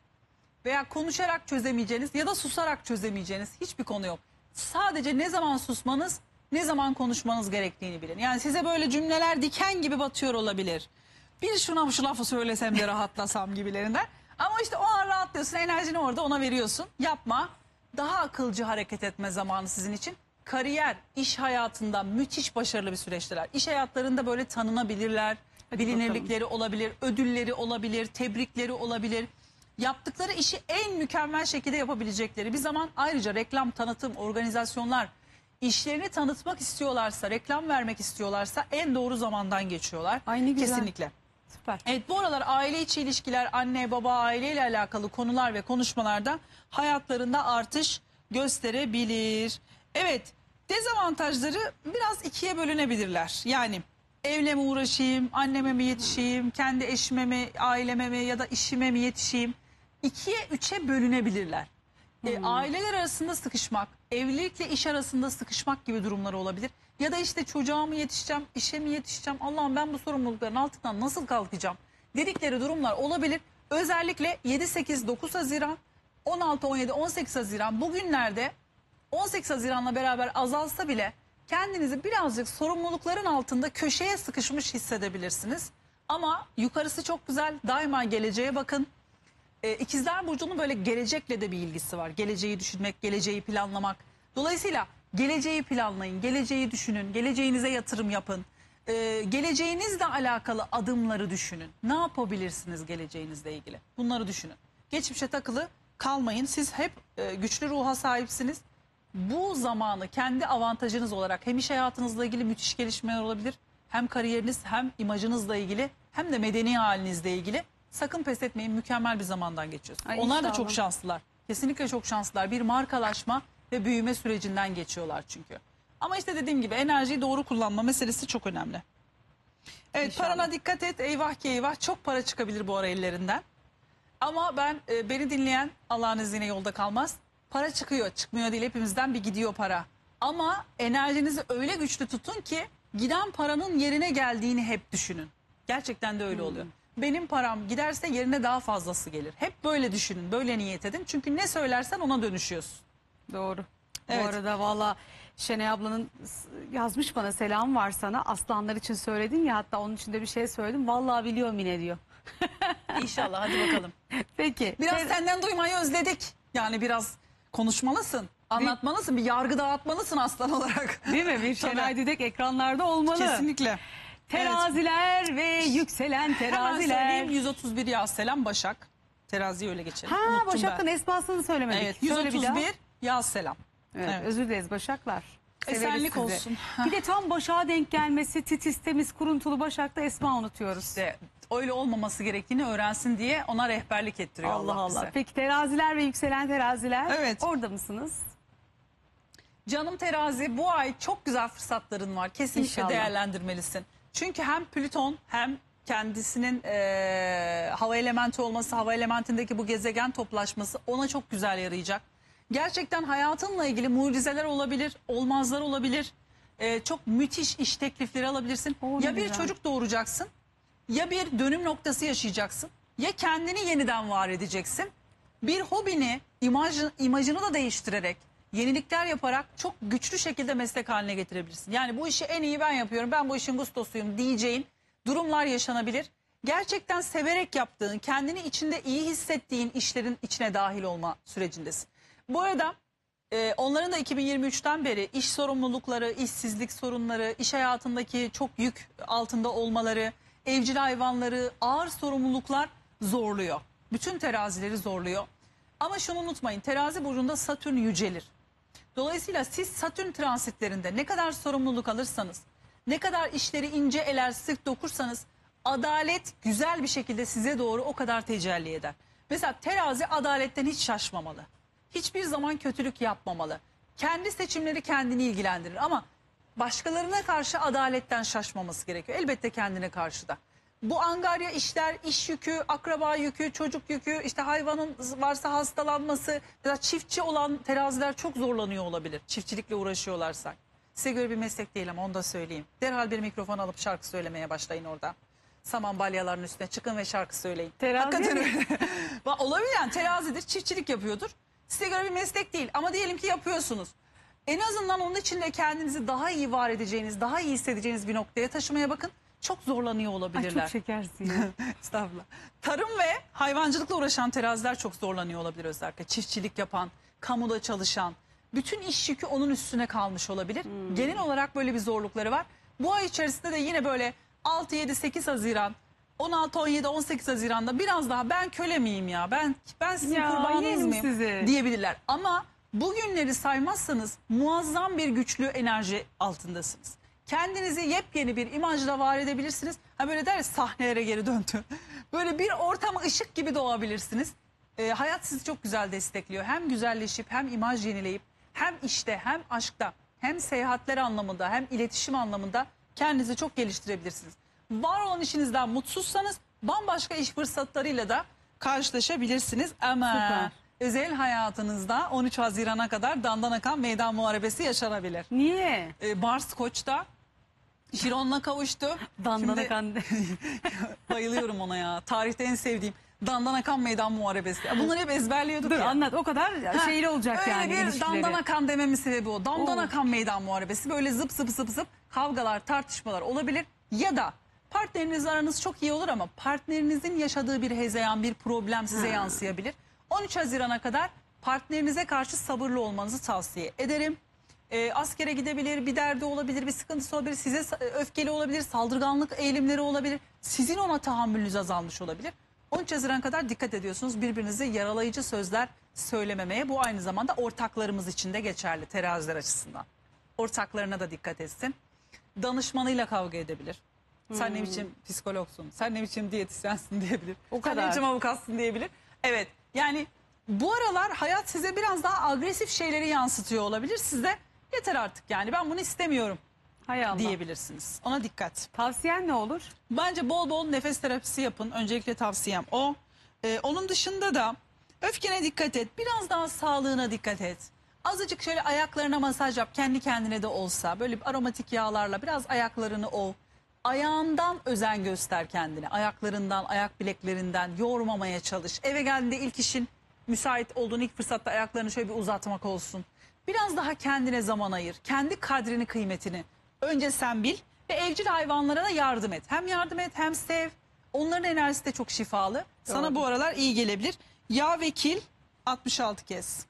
Veya konuşarak çözemeyeceğiniz ya da susarak çözemeyeceğiniz hiçbir konu yok. Sadece ne zaman susmanız, ne zaman konuşmanız gerektiğini bilin. Yani size böyle cümleler diken gibi batıyor olabilir. Bir şuna şu lafı söylesem de rahatlasam gibilerinden. Ama işte o an rahatlıyorsun, enerjini orada ona veriyorsun. Yapma. Daha akılcı hareket etme zamanı sizin için. Kariyer, iş hayatında müthiş başarılı bir süreçteler. İş hayatlarında böyle tanınabilirler, bilinirlikleri olabilir, ödülleri olabilir, tebrikleri olabilir. Yaptıkları işi en mükemmel şekilde yapabilecekleri bir zaman. Ayrıca reklam, tanıtım, organizasyonlar işlerini tanıtmak istiyorlarsa, reklam vermek istiyorlarsa en doğru zamandan geçiyorlar. Ay ne güzel. Kesinlikle. Süper. Evet, bu aralar aile içi ilişkiler, anne baba, aileyle alakalı konular ve konuşmalarda hayatlarında artış gösterebilir. Evet, dezavantajları biraz ikiye bölünebilirler. Yani evle mi uğraşayım, anneme mi yetişeyim, kendi eşime mi, aileme mi ya da işime mi yetişeyim? İkiye, üçe bölünebilirler. Aileler arasında sıkışmak, evlilikle iş arasında sıkışmak gibi durumları olabilir. Ya da işte çocuğa mı yetişeceğim, işe mi yetişeceğim, Allah'ım ben bu sorumlulukların altından nasıl kalkacağım dedikleri durumlar olabilir. Özellikle 7, 8, 9 Haziran, 16, 17, 18 Haziran bugünlerde 18 Haziran'la beraber azalsa bile kendinizi birazcık sorumlulukların altında köşeye sıkışmış hissedebilirsiniz. Ama yukarısı çok güzel, daima geleceğe bakın. İkizler Burcu'nun böyle gelecekle de bir ilgisi var. Geleceği düşünmek, geleceği planlamak. Dolayısıyla geleceği planlayın, geleceği düşünün, geleceğinize yatırım yapın. Geleceğinizle alakalı adımları düşünün. Ne yapabilirsiniz geleceğinizle ilgili? Bunları düşünün. Geçmişe takılı kalmayın. Siz hep güçlü ruha sahipsiniz. Bu zamanı kendi avantajınız olarak hem iş hayatınızla ilgili müthiş gelişmeler olabilir. Hem kariyeriniz, hem imajınızla ilgili, hem de medeni halinizle ilgili. Sakın pes etmeyin, mükemmel bir zamandan geçiyorsunuz. Ay, Onlar da inşallah. çok şanslılar. Kesinlikle çok şanslılar. Bir markalaşma ve büyüme sürecinden geçiyorlar çünkü. Ama işte dediğim gibi enerjiyi doğru kullanma meselesi çok önemli. Evet, İnşallah. parana dikkat et, eyvah ki eyvah, çok para çıkabilir bu ara ellerinden. Ama beni dinleyen Allah'ın izniyle yolda kalmaz. Para çıkıyor, çıkmıyor değil, hepimizden bir gidiyor para. Ama enerjinizi öyle güçlü tutun ki giden paranın yerine geldiğini hep düşünün. Gerçekten de öyle oluyor. Benim param giderse yerine daha fazlası gelir. Hep böyle düşünün, böyle niyet edin. Çünkü ne söylersen ona dönüşüyorsun. Doğru. Evet. Bu arada valla Şenay ablanın yazmış bana, selam var sana. Aslanlar için söyledin ya, hatta onun için de bir şey söyledim. Vallahi biliyorum yine diyor. İnşallah, hadi bakalım. Peki. Biraz senden duymayı özledik. Yani biraz konuşmalısın, anlatmalısın, bir yargı dağıtmalısın aslan olarak. Değil mi? Bir Şenay Düdek ekranlarda olmalı. Kesinlikle. Teraziler ve yükselen Hemen teraziler. söyleyeyim, 131 yaz selam Başak. Teraziyi öyle geçelim. Ha, Unuttum Başak'ın ben. esmasını söylemedik. Evet, Söyle bir daha. 131 yaz selam. Evet, Evet. özür dileriz Başaklar. Severiz Esenlik sizi. olsun. Bir de tam Başak'a denk gelmesi, titiz, temiz, kuruntulu Başak'ta esma unutuyoruz. İşte öyle olmaması gerektiğini öğrensin diye ona rehberlik ettiriyor Allah Allah. bize. Peki teraziler ve yükselen teraziler, Evet. orada mısınız? Canım terazi, bu ay çok güzel fırsatların var. Kesinlikle İnşallah. değerlendirmelisin. Çünkü hem Plüton hem kendisinin hava elementi olması, hava elementindeki bu gezegen toplaşması ona çok güzel yarayacak. Gerçekten hayatınla ilgili mucizeler olabilir, olmazlar olabilir. Çok müthiş iş teklifleri alabilirsin. Ne Ya bir güzel. çocuk doğuracaksın, ya bir dönüm noktası yaşayacaksın, ya kendini yeniden var edeceksin. Bir hobini, imajını da değiştirerek, yenilikler yaparak çok güçlü şekilde meslek haline getirebilirsin. Yani bu işi en iyi ben yapıyorum, ben bu işin gustosuyum diyeceğin durumlar yaşanabilir. gerçekten severek yaptığın, kendini içinde iyi hissettiğin işlerin içine dahil olma sürecindesin. Bu arada onların da 2023'ten beri iş sorumlulukları, işsizlik sorunları, iş hayatındaki çok yük altında olmaları, evcil hayvanları, ağır sorumluluklar zorluyor. Bütün terazileri zorluyor. Ama şunu unutmayın, terazi burcunda Satürn yücelir. Dolayısıyla siz Satürn transitlerinde ne kadar sorumluluk alırsanız, ne kadar işleri ince eler, sık dokursanız, adalet güzel bir şekilde size doğru o kadar tecelli eder. Mesela terazi adaletten hiç şaşmamalı. Hiçbir zaman kötülük yapmamalı. Kendi seçimleri kendini ilgilendirir ama başkalarına karşı adaletten şaşmaması gerekiyor. Elbette kendine karşı da. Bu angarya işler, iş yükü, akraba yükü, çocuk yükü, işte hayvanın varsa hastalanması, ya çiftçi olan teraziler çok zorlanıyor olabilir. Çiftçilikle uğraşıyorlarsa. Size göre bir meslek değil ama onu da söyleyeyim. Derhal bir mikrofon alıp şarkı söylemeye başlayın orada. Saman balyaların üstüne çıkın ve şarkı söyleyin. Terazi Hakikaten mi? öyle. Olabilir yani, terazidir, çiftçilik yapıyordur. Size göre bir meslek değil ama diyelim ki yapıyorsunuz. En azından onun içinde kendinizi daha iyi var edeceğiniz, daha iyi hissedeceğiniz bir noktaya taşımaya bakın. Çok zorlanıyor Ay, olabilirler. çok şekersin ya. Estağfurullah. Tarım ve hayvancılıkla uğraşan teraziler çok zorlanıyor olabilir özellikle. Çiftçilik yapan, kamuda çalışan, bütün iş yükü onun üstüne kalmış olabilir. Genel olarak böyle bir zorlukları var. Bu ay içerisinde de yine böyle 6, 7, 8 Haziran, 16, 17, 18 Haziran'da biraz daha ben köle miyim ya? Ben sizin Ya, kurbanınız yerim mıyım? sizi. Diyebilirler. Ama bu günleri saymazsanız muazzam bir güçlü enerji altındasınız. Kendinizi yepyeni bir imajla var edebilirsiniz. Ha böyle der ya, sahnelere geri döndü. Böyle bir ortama ışık gibi doğabilirsiniz. Hayat sizi çok güzel destekliyor. Hem güzelleşip hem imaj yenileyip hem işte hem aşkta hem seyahatler anlamında hem iletişim anlamında kendinizi çok geliştirebilirsiniz. Var olan işinizden mutsuzsanız bambaşka iş fırsatlarıyla da karşılaşabilirsiniz. Ama Süper. özel hayatınızda 13 Haziran'a kadar dandan akan meydan muharebesi yaşanabilir. Niye? Mars Koç'ta Şiron'la kavuştu. Dandana Şimdi kan. bayılıyorum ona ya. Tarihte en sevdiğim dandan akan meydan muharebesi. Bunları hep ezberliyorduk Dur ya. anlat, o kadar şeyli olacak Öyle yani bir ilişkileri. dandan akan dememin sebebi o. Dandan Oo. akan meydan muharebesi. Böyle zıp zıp zıp zıp kavgalar, tartışmalar olabilir. Ya da partnerinizle aranız çok iyi olur ama partnerinizin yaşadığı bir hezeyan, bir problem size yansıyabilir. 13 Haziran'a kadar partnerinize karşı sabırlı olmanızı tavsiye ederim. Askere gidebilir, bir derdi olabilir, bir sıkıntısı olabilir, size öfkeli olabilir, saldırganlık eğilimleri olabilir. Sizin ona tahammülünüz azalmış olabilir. 13 Haziran kadar dikkat ediyorsunuz birbirinize yaralayıcı sözler söylememeye. Bu aynı zamanda ortaklarımız için de geçerli teraziler açısından. Ortaklarına da dikkat etsin. Danışmanıyla kavga edebilir. Sen ne biçim psikologsun, sen ne biçim diyetisyensin diyebilir. O Sen kadar. ne biçim avukatsın diyebilir. Evet, yani bu aralar hayat size biraz daha agresif şeyleri yansıtıyor olabilir. Siz de yeter artık, yani ben bunu istemiyorum Hay Allah. diyebilirsiniz. Ona dikkat. Tavsiyen ne olur? Bence bol bol nefes terapisi yapın. Öncelikle tavsiyem o. Onun dışında da öfkene dikkat et. Biraz daha sağlığına dikkat et. Azıcık şöyle ayaklarına masaj yap. Kendi kendine de olsa. Böyle bir aromatik yağlarla biraz ayaklarını ov. Ayağından özen göster kendine. Ayaklarından, ayak bileklerinden yormamaya çalış. Eve geldiğinde ilk işin, müsait olduğun ilk fırsatta ayaklarını şöyle bir uzatmak olsun. Biraz daha kendine zaman ayır. Kendi kadrini, kıymetini önce sen bil ve evcil hayvanlara da yardım et. Hem yardım et hem sev. Onların enerjisi de çok şifalı. Sana Doğru. bu aralar iyi gelebilir. Yağ ve kil 66 kez.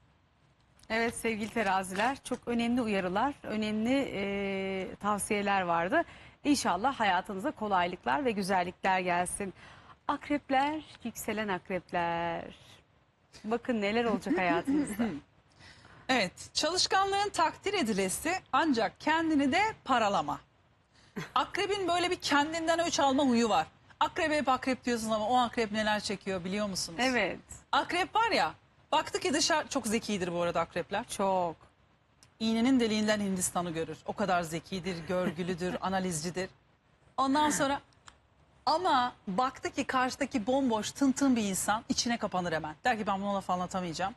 Evet sevgili teraziler, çok önemli uyarılar, önemli tavsiyeler vardı. İnşallah hayatınıza kolaylıklar ve güzellikler gelsin. Akrepler, yükselen akrepler. Bakın neler olacak hayatınızda. Evet, çalışkanlığın takdir edilesi ancak kendini de paralama. Akrebin böyle bir kendinden öç alma huyu var. Akrebe hep akrep diyorsunuz ama o akrep neler çekiyor biliyor musunuz? Evet, Akrep var ya, baktı ki dışarı, çok zekidir bu arada akrepler. çok. İğnenin deliğinden Hindistan'ı görür. O kadar zekidir, görgülüdür, analizcidir. Ondan sonra ama baktı ki karşıdaki bomboş, tın bir insan, içine kapanır hemen. Der ki ben buna laf anlatamayacağım.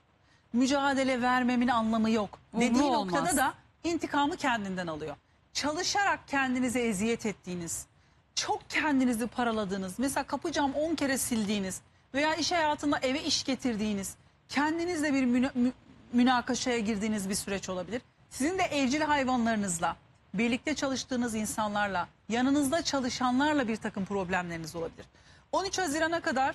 Mücadele vermemin anlamı yok. Umru Dediği olmaz. noktada da intikamı kendinden alıyor. Çalışarak kendinize eziyet ettiğiniz, çok kendinizi paraladığınız, mesela kapı cam 10 kere sildiğiniz veya iş hayatında eve iş getirdiğiniz, kendinizle bir münakaşaya girdiğiniz bir süreç olabilir. Sizin de evcil hayvanlarınızla, birlikte çalıştığınız insanlarla, yanınızda çalışanlarla bir takım problemleriniz olabilir. 13 Haziran'a kadar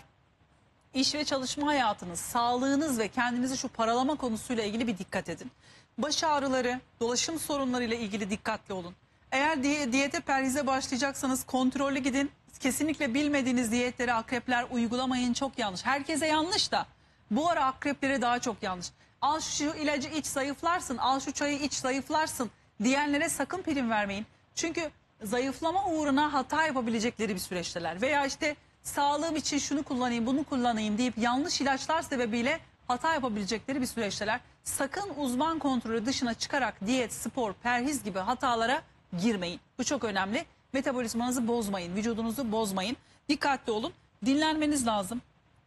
İş ve çalışma hayatınız, sağlığınız ve kendinizi şu paralama konusuyla ilgili bir dikkat edin. Baş ağrıları, dolaşım sorunlarıyla ilgili dikkatli olun. Eğer diyete perhize başlayacaksanız kontrollü gidin. Kesinlikle bilmediğiniz diyetleri akrepler uygulamayın, çok yanlış. Herkese yanlış da bu ara akreplere daha çok yanlış. Al şu ilacı iç zayıflarsın, al şu çayı iç zayıflarsın diyenlere sakın prim vermeyin. Çünkü zayıflama uğruna hata yapabilecekleri bir süreçteler. Veya işte sağlığım için şunu kullanayım, bunu kullanayım deyip yanlış ilaçlar sebebiyle hata yapabilecekleri bir süreçteler. Sakın uzman kontrolü dışına çıkarak diyet, spor, perhiz gibi hatalara girmeyin. Bu çok önemli. Metabolizmanızı bozmayın, vücudunuzu bozmayın. Dikkatli olun. Dinlenmeniz lazım.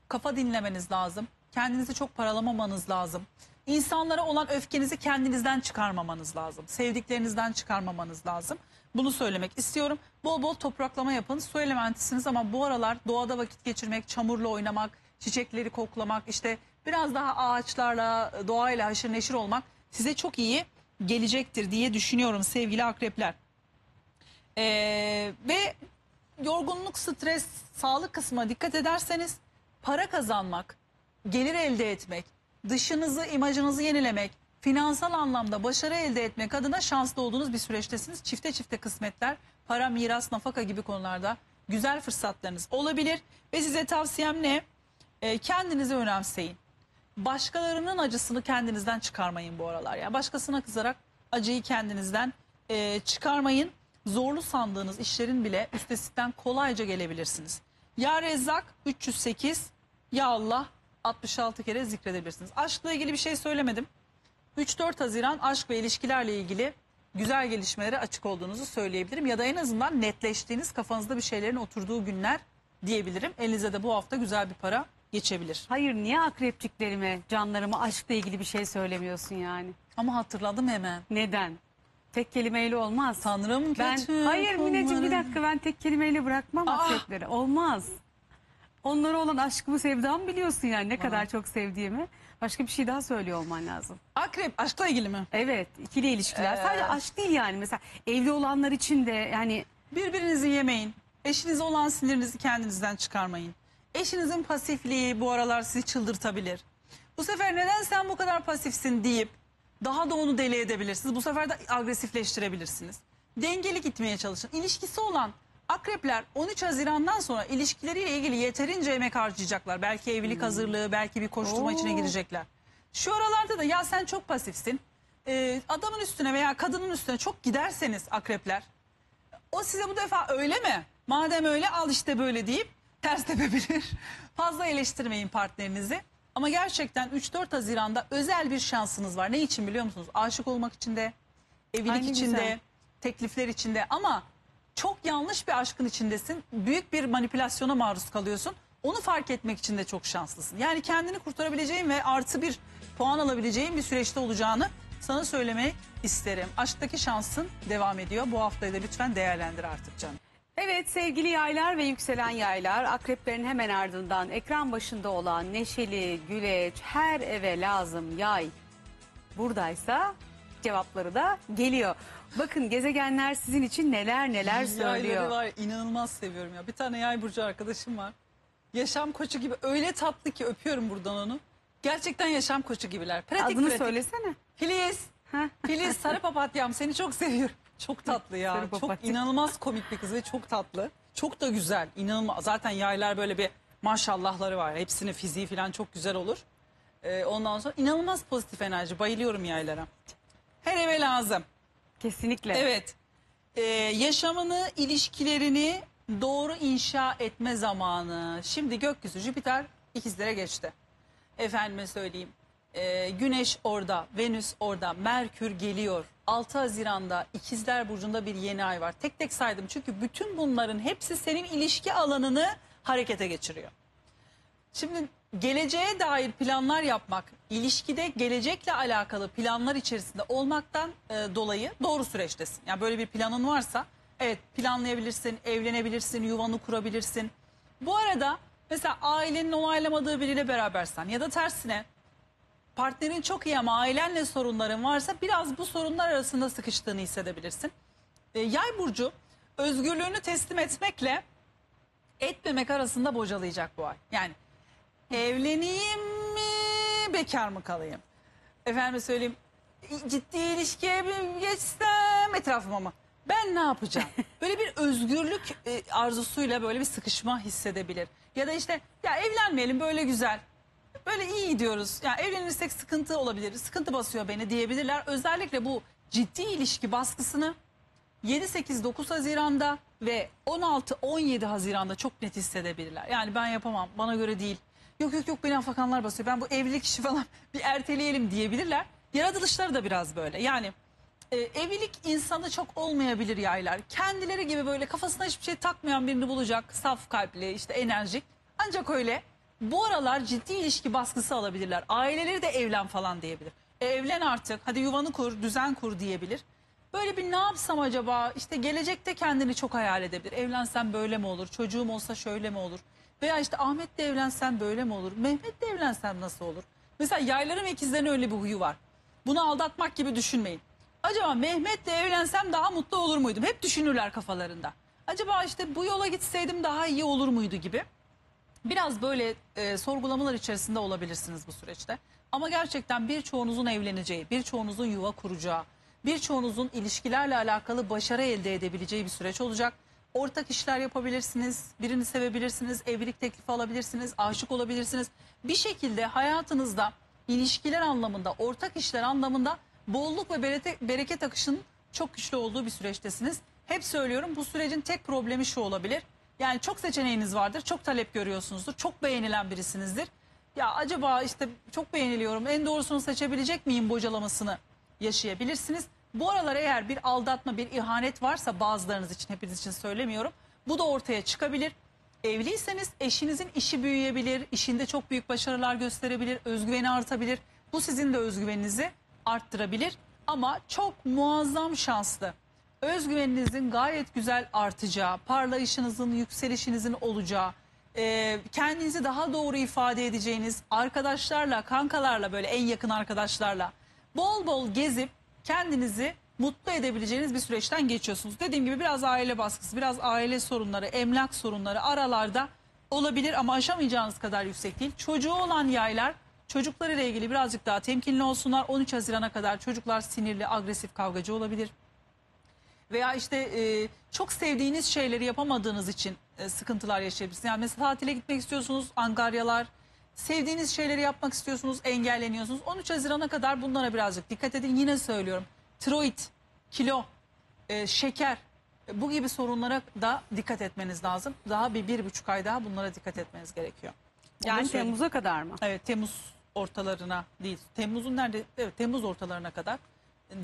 Kafa dinlemeniz lazım. Kendinizi çok paralamamanız lazım. İnsanlara olan öfkenizi kendinizden çıkarmamanız lazım. Sevdiklerinizden çıkarmamanız lazım. Bunu söylemek istiyorum. Bol bol topraklama yapın. Su elementisiniz ama bu aralar doğada vakit geçirmek, çamurla oynamak, çiçekleri koklamak, işte biraz daha ağaçlarla, doğayla haşır neşir olmak size çok iyi gelecektir diye düşünüyorum sevgili akrepler. Ve yorgunluk, stres, sağlık kısmına dikkat ederseniz para kazanmak, gelir elde etmek, dışınızı, imajınızı yenilemek, finansal anlamda başarı elde etmek adına şanslı olduğunuz bir süreçtesiniz. Çifte çifte kısmetler, para, miras, nafaka gibi konularda güzel fırsatlarınız olabilir. Ve size tavsiyem ne? Kendinizi önemseyin. Başkalarının acısını kendinizden çıkarmayın bu aralar. Yani başkasına kızarak acıyı kendinizden çıkarmayın. Zorlu sandığınız işlerin bile üstesinden kolayca gelebilirsiniz. Ya Rezzak 308, ya Allah 66 kere zikredebilirsiniz. Aşkla ilgili bir şey söylemedim. 3-4 Haziran aşk ve ilişkilerle ilgili güzel gelişmelere açık olduğunuzu söyleyebilirim. Ya da en azından netleştiğiniz, kafanızda bir şeylerin oturduğu günler diyebilirim. Elinize de bu hafta güzel bir para geçebilir. Hayır, niye akrepçiklerime, canlarıma aşkla ilgili bir şey söylemiyorsun yani? Ama hatırladım hemen. Neden? Tek kelimeyle olmaz. Tanrım kötü. Hayır Mineciğim, bir kullarım. dakika, ben tek kelimeyle bırakmam akrepleri. Olmaz. Onlara olan aşkımı, sevdamı biliyorsun yani, ne kadar çok sevdiğimi. Başka bir şey daha söylüyor olman lazım. Akrep aşkla ilgili mi? Evet, ikili ilişkiler. Sadece aşk değil yani, mesela evli olanlar için de yani. Birbirinizi yemeyin. Eşinize olan sinirinizi kendinizden çıkarmayın. Eşinizin pasifliği bu aralar sizi çıldırtabilir. Bu sefer neden sen bu kadar pasifsin deyip daha da onu deli edebilirsiniz. Bu sefer de agresifleştirebilirsiniz. Dengeli gitmeye çalışın. İlişkisi olan akrepler 13 Haziran'dan sonra ilişkileriyle ilgili yeterince emek harcayacaklar. Belki evlilik hazırlığı, belki bir koşturma içine girecekler. Şu aralarda da ya sen çok pasifsin, adamın üstüne veya kadının üstüne çok giderseniz akrepler, o size bu defa öyle mi? Madem öyle al işte böyle deyip ters tepebilir. Fazla eleştirmeyin partnerinizi. Ama gerçekten 3-4 Haziran'da özel bir şansınız var. Ne için biliyor musunuz? Aşık olmak için de, evlilik Ay, ne için de, güzel. teklifler için de. Ama çok yanlış bir aşkın içindesin. Büyük bir manipülasyona maruz kalıyorsun. Onu fark etmek için de çok şanslısın. Yani kendini kurtarabileceğin ve artı bir puan alabileceğin bir süreçte olacağını sana söylemek isterim. Aşktaki şansın devam ediyor. Bu haftayı da lütfen değerlendir artık canım. Evet sevgili yaylar ve yükselen yaylar, akreplerin hemen ardından ekran başında olan neşeli, güleç, her eve lazım yay buradaysa cevapları da geliyor. Bakın gezegenler sizin için neler neler Yayları söylüyor. var ya, inanılmaz seviyorum ya. Bir tane yay burcu arkadaşım var. Yaşam koçu gibi, öyle tatlı ki, öpüyorum buradan onu. Gerçekten yaşam koçu gibiler. Pratik Adını pratik. söylesene. Filiz. Heh. Filiz sarı papatyam, seni çok seviyorum. Çok tatlı ya. Sarı Çok papatya. inanılmaz komik bir kız ve çok tatlı. Çok da güzel. İnanılmaz. Zaten yaylar böyle bir maşallahları var. Hepsinin fiziği falan çok güzel olur. Ondan sonra inanılmaz pozitif enerji. Bayılıyorum yaylara. Her eve lazım. Kesinlikle. Evet. Yaşamını, ilişkilerini doğru inşa etme zamanı. Şimdi gökyüzü, Jüpiter ikizlere geçti. Efendime söyleyeyim. Güneş orada, Venüs orada, Merkür geliyor. 6 Haziran'da İkizler Burcu'nda bir yeni ay var. Tek tek saydım çünkü bütün bunların hepsi senin ilişki alanını harekete geçiriyor. Şimdi geleceğe dair planlar yapmak, ilişkide gelecekle alakalı planlar içerisinde olmaktan dolayı doğru süreçtesin. Yani böyle bir planın varsa evet, planlayabilirsin, evlenebilirsin, yuvanı kurabilirsin. Bu arada mesela ailenin onaylamadığı biriyle berabersen ya da tersine partnerin çok iyi ama ailenle sorunların varsa biraz bu sorunlar arasında sıkıştığını hissedebilirsin. Yay burcu özgürlüğünü teslim etmekle etmemek arasında bocalayacak bu ay. Yani evleneyim mi, bekar mı kalayım? Efendim söyleyeyim, ciddi ilişkiye mi geçsem, etrafıma mı? Ben ne yapacağım? Böyle bir özgürlük arzusuyla böyle bir sıkışma hissedebilir. Ya da işte ya evlenmeyelim, böyle güzel, böyle iyi gidiyoruz. Ya evlenirsek sıkıntı olabilir, sıkıntı basıyor beni diyebilirler. Özellikle bu ciddi ilişki baskısını 7-8-9 Haziran'da ve 16-17 Haziran'da çok net hissedebilirler. Yani ben yapamam, bana göre değil. Yok yok yok, beni afakanlar basıyor, ben bu evlilik işi falan bir erteleyelim diyebilirler. Yaratılışları da biraz böyle. Yani evlilik insanı çok olmayabilir yaylar. Kendileri gibi böyle kafasına hiçbir şey takmayan birini bulacak. Saf kalpli, işte enerjik. Ancak öyle bu aralar ciddi ilişki baskısı alabilirler. Aileleri de evlen falan diyebilir. Evlen artık, hadi yuvanı kur, düzen kur diyebilir. Böyle bir ne yapsam acaba, işte gelecekte kendini çok hayal edebilir. Evlensem böyle mi olur, çocuğum olsa şöyle mi olur? Veya işte Ahmet'le evlensem böyle mi olur, Mehmet'le evlensem nasıl olur? Mesela yayların ve ikizlerin öyle bir huyu var. Bunu aldatmak gibi düşünmeyin. Acaba Mehmet'le evlensem daha mutlu olur muydum? Hep düşünürler kafalarında. Acaba işte bu yola gitseydim daha iyi olur muydu gibi. Biraz böyle sorgulamalar içerisinde olabilirsiniz bu süreçte. Ama gerçekten birçoğunuzun evleneceği, birçoğunuzun yuva kuracağı, birçoğunuzun ilişkilerle alakalı başarı elde edebileceği bir süreç olacak. Ortak işler yapabilirsiniz, birini sevebilirsiniz, evlilik teklifi alabilirsiniz, aşık olabilirsiniz. Bir şekilde hayatınızda ilişkiler anlamında, ortak işler anlamında bolluk ve bereket akışının çok güçlü olduğu bir süreçtesiniz. Hep söylüyorum, bu sürecin tek problemi şu olabilir. Yani çok seçeneğiniz vardır, çok talep görüyorsunuzdur, çok beğenilen birisinizdir. Ya acaba işte çok beğeniliyorum, en doğrusunu seçebilecek miyim bocalamasını yaşayabilirsiniz. Bu aralar eğer bir aldatma, bir ihanet varsa bazılarınız için, hepiniz için söylemiyorum, bu da ortaya çıkabilir. Evliyseniz eşinizin işi büyüyebilir, işinde çok büyük başarılar gösterebilir, özgüveni artabilir. Bu sizin de özgüveninizi arttırabilir ama çok muazzam şanslı. Özgüveninizin gayet güzel artacağı, parlayışınızın, yükselişinizin olacağı, kendinizi daha doğru ifade edeceğiniz arkadaşlarla, kankalarla, böyle en yakın arkadaşlarla bol bol gezip kendinizi mutlu edebileceğiniz bir süreçten geçiyorsunuz. Dediğim gibi biraz aile baskısı, biraz aile sorunları, emlak sorunları aralarda olabilir ama aşamayacağınız kadar yüksek değil. Çocuğu olan yaylar çocuklarıyla ilgili birazcık daha temkinli olsunlar. 13 Haziran'a kadar çocuklar sinirli, agresif, kavgacı olabilir. Veya işte çok sevdiğiniz şeyleri yapamadığınız için sıkıntılar yaşayabilirsiniz. Yani mesela tatile gitmek istiyorsunuz, angaryalar, sevdiğiniz şeyleri yapmak istiyorsunuz, engelleniyorsunuz. 13 Haziran'a kadar bunlara birazcık dikkat edin. Yine söylüyorum, tiroid, kilo, şeker, bu gibi sorunlara da dikkat etmeniz lazım. Daha bir buçuk ay daha bunlara dikkat etmeniz gerekiyor. Yani Temmuz'a kadar mı? Evet, Temmuz ortalarına değil. Temmuz'un nerede? Evet, Temmuz ortalarına kadar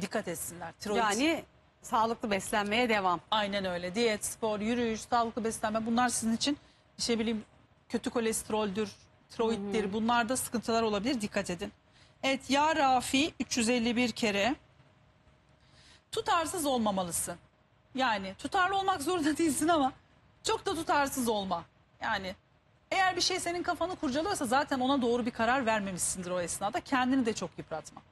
dikkat etsinler. Tiroid. Yani sağlıklı beslenmeye devam. Aynen öyle. Diyet, spor, yürüyüş, sağlıklı beslenme, bunlar sizin için işte bileyim kötü kolesteroldür, tiroiddir. Bunlarda sıkıntılar olabilir. Dikkat edin. Evet, ya Rafi 351 kere. Tutarsız olmamalısın. Yani tutarlı olmak zorunda değilsin ama çok da tutarsız olma. Yani eğer bir şey senin kafanı kurcalıyorsa zaten ona doğru bir karar vermemişsindir o esnada. Kendini de çok yıpratma.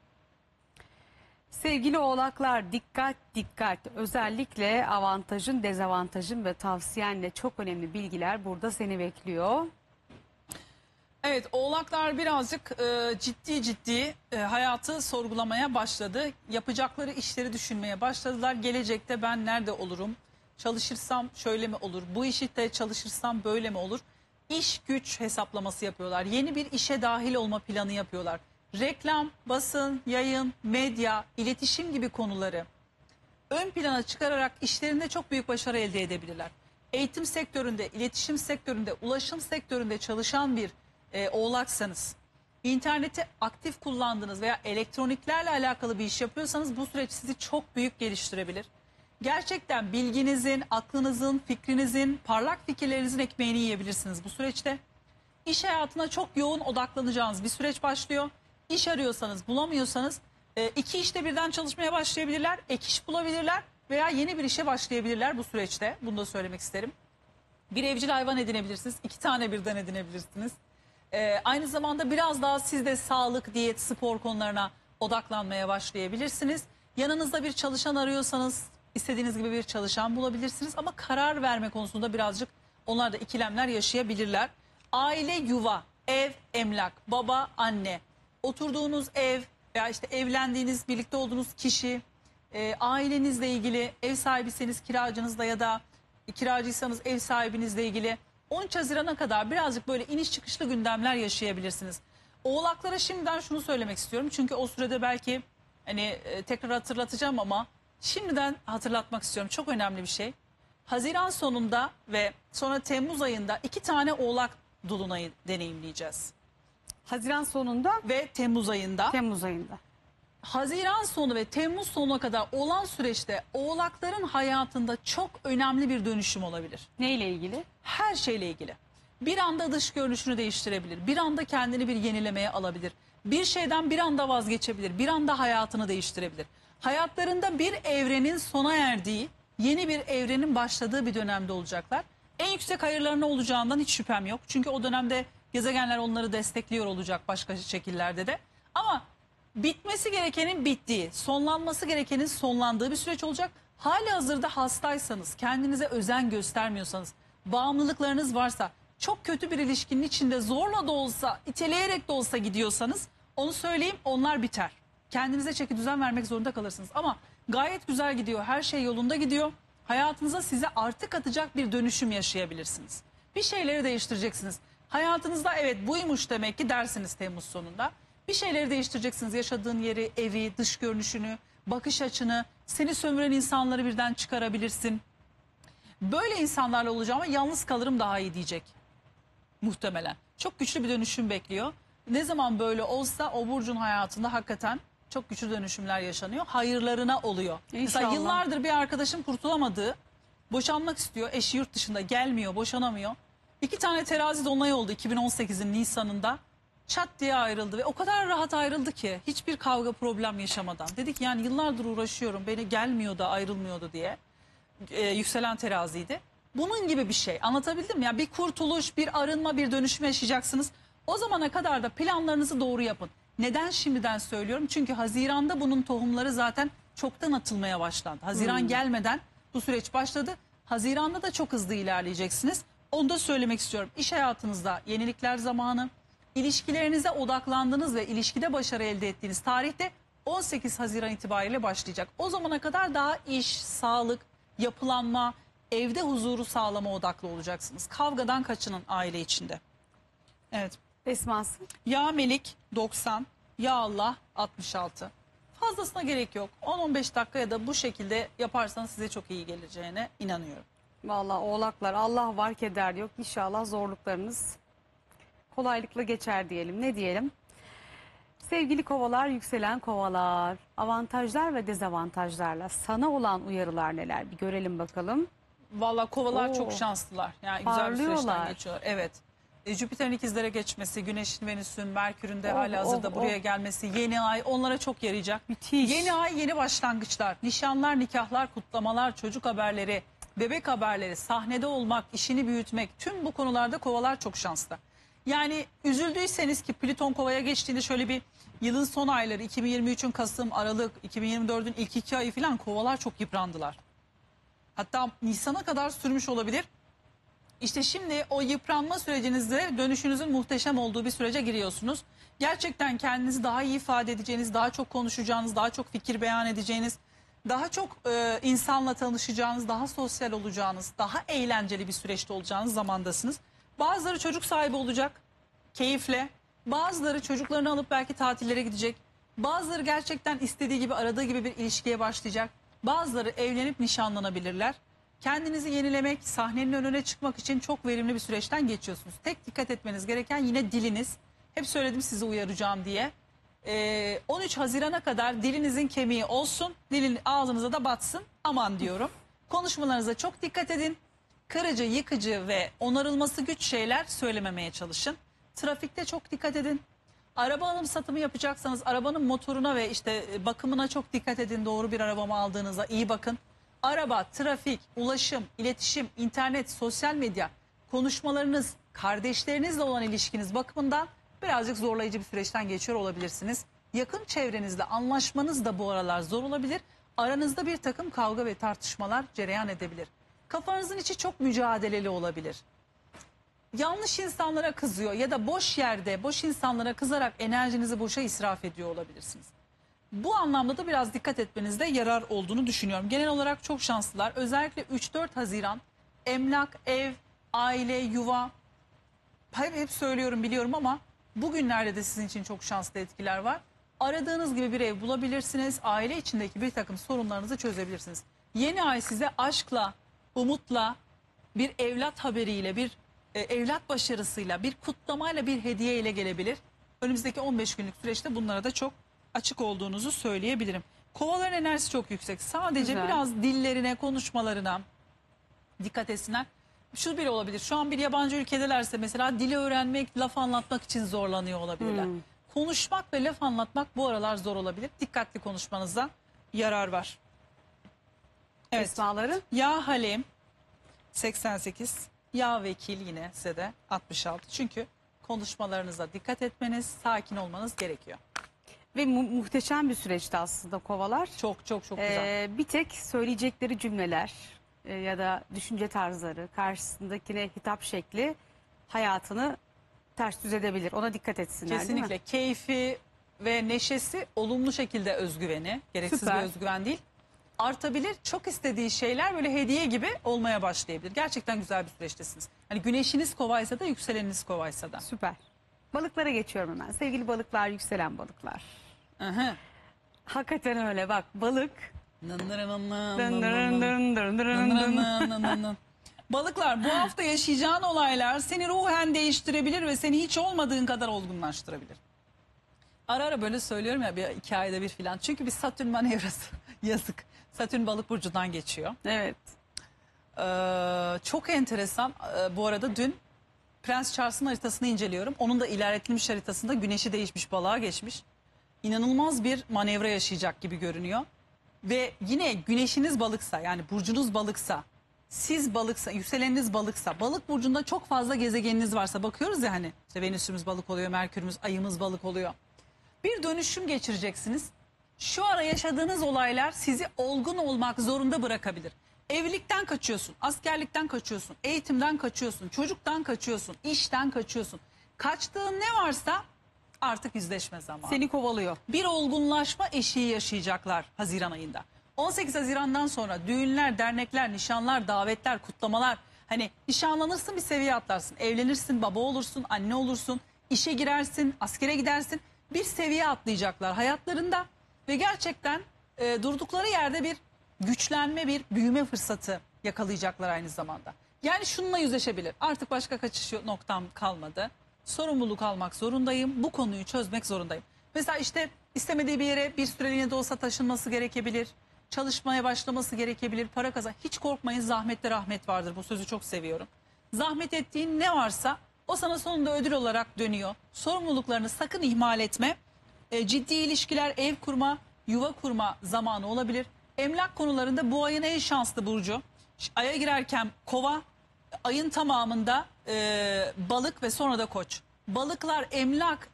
Sevgili oğlaklar, dikkat dikkat. Özellikle avantajın, dezavantajın ve tavsiyenle çok önemli bilgiler burada seni bekliyor. Evet, oğlaklar birazcık ciddi hayatı sorgulamaya başladı. Yapacakları işleri düşünmeye başladılar. Gelecekte ben nerede olurum? Çalışırsam şöyle mi olur? Bu işte çalışırsam böyle mi olur? İş güç hesaplaması yapıyorlar. Yeni bir işe dahil olma planı yapıyorlar. Reklam, basın, yayın, medya, iletişim gibi konuları ön plana çıkararak işlerinde çok büyük başarı elde edebilirler. Eğitim sektöründe, iletişim sektöründe, ulaşım sektöründe çalışan bir oğlaksanız, interneti aktif kullandınız veya elektroniklerle alakalı bir iş yapıyorsanız bu süreç sizi çok büyük geliştirebilir. Gerçekten bilginizin, aklınızın, fikrinizin, parlak fikirlerinizin ekmeğini yiyebilirsiniz bu süreçte. İş hayatına çok yoğun odaklanacağınız bir süreç başlıyor. İş arıyorsanız, bulamıyorsanız iki işte birden çalışmaya başlayabilirler, ek iş bulabilirler veya yeni bir işe başlayabilirler bu süreçte. Bunu da söylemek isterim. Bir evcil hayvan edinebilirsiniz, 2 tane birden edinebilirsiniz. Aynı zamanda biraz daha siz de sağlık, diyet, spor konularına odaklanmaya başlayabilirsiniz. Yanınızda bir çalışan arıyorsanız istediğiniz gibi bir çalışan bulabilirsiniz. Ama karar verme konusunda birazcık Onlar da ikilemler yaşayabilirler. Aile, yuva, ev, emlak, baba, anne, oturduğunuz ev veya işte evlendiğiniz, birlikte olduğunuz kişi, ailenizle ilgili, ev sahibiyseniz kiracınızla ya da kiracıysanız ev sahibinizle ilgili 13 Haziran'a kadar birazcık böyle iniş çıkışlı gündemler yaşayabilirsiniz. Oğlaklara şimdiden şunu söylemek istiyorum. Çünkü o sürede belki hani tekrar hatırlatacağım ama şimdiden hatırlatmak istiyorum. Çok önemli bir şey. Haziran sonunda ve sonra Temmuz ayında 2 tane Oğlak dolunayı deneyimleyeceğiz. Haziran sonunda, Ve Temmuz ayında. Temmuz ayında. Haziran sonu ve Temmuz sonuna kadar olan süreçte Oğlakların hayatında çok önemli bir dönüşüm olabilir. Neyle ilgili? Her şeyle ilgili. Bir anda dış görünüşünü değiştirebilir. Bir anda kendini bir yenilemeye alabilir. Bir şeyden bir anda vazgeçebilir. Bir anda hayatını değiştirebilir. Hayatlarında bir evrenin sona erdiği, yeni bir evrenin başladığı bir dönemde olacaklar. En yüksek hayırlarına olacağından hiç şüphem yok. Çünkü o dönemde gezegenler onları destekliyor olacak başka şekillerde de. Ama bitmesi gerekenin bittiği, sonlanması gerekenin sonlandığı bir süreç olacak. Hali hazırda hastaysanız, kendinize özen göstermiyorsanız, bağımlılıklarınız varsa, çok kötü bir ilişkinin içinde zorla da olsa, iteleyerek de olsa gidiyorsanız, onu söyleyeyim, onlar biter. Kendinize çeki düzen vermek zorunda kalırsınız. Ama gayet güzel gidiyor, her şey yolunda gidiyor. Hayatınıza size artı katacak bir dönüşüm yaşayabilirsiniz. Bir şeyleri değiştireceksiniz. Hayatınızda evet buymuş demek ki dersiniz Temmuz sonunda. Bir şeyleri değiştireceksiniz. Yaşadığın yeri, evi, dış görünüşünü, bakış açını, seni sömüren insanları birden çıkarabilirsin. Böyle insanlarla olacağım ama yalnız kalırım daha iyi diyecek. Muhtemelen. Çok güçlü bir dönüşüm bekliyor. Ne zaman böyle olsa o burcun hayatında hakikaten çok güçlü dönüşümler yaşanıyor. Hayırlarına oluyor. Mesela İnşallah. yıllardır bir arkadaşım kurtulamadığı, boşanmak istiyor. Eşi yurt dışında gelmiyor, boşanamıyor. 2 tane terazi dolunay oldu 2018'in Nisan'ında. Çat diye ayrıldı ve o kadar rahat ayrıldı ki hiçbir kavga problem yaşamadan. Dedik yani yıllardır uğraşıyorum, beni gelmiyor da ayrılmıyordu diye. Yükselen teraziydi. Bunun gibi bir şey, anlatabildim mi? Yani bir kurtuluş, bir arınma, bir dönüşüm yaşayacaksınız. O zamana kadar da planlarınızı doğru yapın. Neden şimdiden söylüyorum? Çünkü Haziran'da bunun tohumları zaten çoktan atılmaya başlandı. Haziran gelmeden bu süreç başladı. Haziran'da da çok hızlı ilerleyeceksiniz. Onu da söylemek istiyorum. İş hayatınızda yenilikler zamanı, ilişkilerinize odaklandığınız ve ilişkide başarı elde ettiğiniz tarihte 18 Haziran itibariyle başlayacak. O zamana kadar daha iş, sağlık, yapılanma, evde huzuru sağlama odaklı olacaksınız. Kavgadan kaçının aile içinde. Evet. Esması. Ya Melik 90, ya Allah 66. Fazlasına gerek yok. 10-15 dakika ya da bu şekilde yaparsanız size çok iyi geleceğine inanıyorum. Vallahi oğlaklar, Allah var keder yok. İnşallah zorluklarınız kolaylıkla geçer diyelim. Ne diyelim? Sevgili kovalar, yükselen kovalar. Avantajlar ve dezavantajlarla sana olan uyarılar neler? Bir görelim bakalım. Vallahi kovalar Oo. çok şanslılar. Yani güzel bir Parlıyorlar. süreçten geçiyorlar. Evet. Jüpiter'in ikizlere geçmesi, Güneş'in, Venüs'ün, Merkür'ün de Oh, halihazırda oh, buraya oh. gelmesi, yeni ay onlara çok yarayacak. Müthiş. Yeni ay, yeni başlangıçlar, nişanlar, nikahlar, kutlamalar, çocuk haberleri, bebek haberleri, sahnede olmak, işini büyütmek, tüm bu konularda kovalar çok şanslı. Yani üzüldüyseniz ki Plüton kovaya geçtiğinde şöyle bir yılın son ayları 2023'ün Kasım, Aralık, 2024'ün ilk 2 ayı falan kovalar çok yıprandılar. Hatta Nisan'a kadar sürmüş olabilir. İşte şimdi o yıpranma sürecinizde dönüşünüzün muhteşem olduğu bir sürece giriyorsunuz. Gerçekten kendinizi daha iyi ifade edeceğiniz, daha çok konuşacağınız, daha çok fikir beyan edeceğiniz, daha çok insanla tanışacağınız, daha sosyal olacağınız, daha eğlenceli bir süreçte olacağınız zamandasınız. Bazıları çocuk sahibi olacak, keyifle. Bazıları çocuklarını alıp belki tatillere gidecek. Bazıları gerçekten istediği gibi, aradığı gibi bir ilişkiye başlayacak. Bazıları evlenip nişanlanabilirler. Kendinizi yenilemek, sahnenin önüne çıkmak için çok verimli bir süreçten geçiyorsunuz. Tek dikkat etmeniz gereken yine diliniz. Hep söyledim sizi uyaracağım diye. 13 Haziran'a kadar dilinizin kemiği olsun, dilin ağzınıza da batsın. Aman diyorum. Konuşmalarınıza çok dikkat edin. Kırıcı, yıkıcı ve onarılması güç şeyler söylememeye çalışın. Trafikte çok dikkat edin. Araba alım satımı yapacaksanız arabanın motoruna ve işte bakımına çok dikkat edin. Doğru bir araba mı aldığınıza iyi bakın. Araba, trafik, ulaşım, iletişim, internet, sosyal medya, konuşmalarınız, kardeşlerinizle olan ilişkiniz bakımından birazcık zorlayıcı bir süreçten geçiyor olabilirsiniz. Yakın çevrenizle anlaşmanız da bu aralar zor olabilir. Aranızda bir takım kavga ve tartışmalar cereyan edebilir. Kafanızın içi çok mücadeleli olabilir. yanlış insanlara kızıyor ya da boş yerde boş insanlara kızarak enerjinizi boşa israf ediyor olabilirsiniz. Bu anlamda da biraz dikkat etmenizde yarar olduğunu düşünüyorum. Genel olarak çok şanslılar. Özellikle 3-4 Haziran emlak, ev, aile, yuva, hep söylüyorum biliyorum ama bugünlerde de sizin için çok şanslı etkiler var. Aradığınız gibi bir ev bulabilirsiniz. Aile içindeki bir takım sorunlarınızı çözebilirsiniz. Yeni ay size aşkla, umutla, bir evlat haberiyle, bir evlat başarısıyla, bir kutlamayla, bir hediye ile gelebilir. Önümüzdeki 15 günlük süreçte bunlara da çok açık olduğunuzu söyleyebilirim. Kovaların enerjisi çok yüksek. Sadece Güzel. biraz dillerine, konuşmalarına dikkat etsinler. Şu bile olabilir. Şu an bir yabancı ülkedelerse mesela dili öğrenmek, laf anlatmak için zorlanıyor olabilirler. Konuşmak ve laf anlatmak bu aralar zor olabilir. Dikkatli konuşmanıza yarar var. Evet. Esmaları. Ya Halim 88, ya Vekil yine size de 66. Çünkü konuşmalarınıza dikkat etmeniz, sakin olmanız gerekiyor. Ve muhteşem bir süreçti aslında kovalar. Çok çok çok güzel. Bir tek söyleyecekleri cümleler ya da düşünce tarzları, karşısındakine hitap şekli hayatını ters düz edebilir. Ona dikkat etsinler, değil mi? Kesinlikle keyfi ve neşesi, olumlu şekilde özgüveni, gereksiz Süper. bir özgüven değil, artabilir. Çok istediği şeyler böyle hediye gibi olmaya başlayabilir. Gerçekten güzel bir süreçtesiniz. Hani güneşiniz kovaysa da yükseleniniz kovaysa da. Süper. Balıklara geçiyorum hemen. Sevgili balıklar, yükselen balıklar. Aha. Hakikaten öyle bak, balık. Nın nın nın nın Dın nın dırın nın. dırın dırın dırın dırın. Nın. Balıklar, bu hafta yaşayacağın olaylar seni ruhen değiştirebilir ve seni hiç olmadığın kadar olgunlaştırabilir. Ara ara böyle söylüyorum ya, bir 2 ayda bir filan. Çünkü bir Satürn manevrası yazık. Satürn balık burcundan geçiyor. Evet. Çok enteresan. Bu arada dün Prens Charles'ın haritasını inceliyorum. Onun da ilerletilmiş haritasında güneşi değişmiş, balığa geçmiş. İnanılmaz bir manevra yaşayacak gibi görünüyor. Ve yine güneşiniz balıksa, yani burcunuz balıksa, siz balıksa, yükseleniniz balıksa, balık burcunda çok fazla gezegeniniz varsa, bakıyoruz ya hani işte Venüs'ümüz balık oluyor, Merkür'ümüz, ayımız balık oluyor. Bir dönüşüm geçireceksiniz. Şu ara yaşadığınız olaylar sizi olgun olmak zorunda bırakabilir. Evlilikten kaçıyorsun, askerlikten kaçıyorsun, eğitimden kaçıyorsun, çocuktan kaçıyorsun, işten kaçıyorsun. Kaçtığın ne varsa artık yüzleşme zamanı. Seni kovalıyor. Bir olgunlaşma eşiği yaşayacaklar Haziran ayında. 18 Haziran'dan sonra düğünler, dernekler, nişanlar, davetler, kutlamalar. Hani nişanlanırsın, bir seviye atlarsın. Evlenirsin, baba olursun, anne olursun. İşe girersin, askere gidersin. Bir seviye atlayacaklar hayatlarında. Ve gerçekten durdukları yerde bir güçlenme, bir büyüme fırsatı yakalayacaklar aynı zamanda. Yani şununla yüzleşebilir. Artık başka kaçış noktam kalmadı. Sorumluluk almak zorundayım. Bu konuyu çözmek zorundayım. Mesela işte istemediği bir yere bir süreliğine de olsa taşınması gerekebilir. Çalışmaya başlaması gerekebilir. Para kazan. Hiç korkmayın, zahmette rahmet vardır. Bu sözü çok seviyorum. Zahmet ettiğin ne varsa o sana sonunda ödül olarak dönüyor. Sorumluluklarını sakın ihmal etme. Ciddi ilişkiler, ev kurma, yuva kurma zamanı olabilir. Emlak konularında bu ayın en şanslı burcu. Aya girerken Kova, ayın tamamında balık ve sonra da Koç. Balıklar emlak,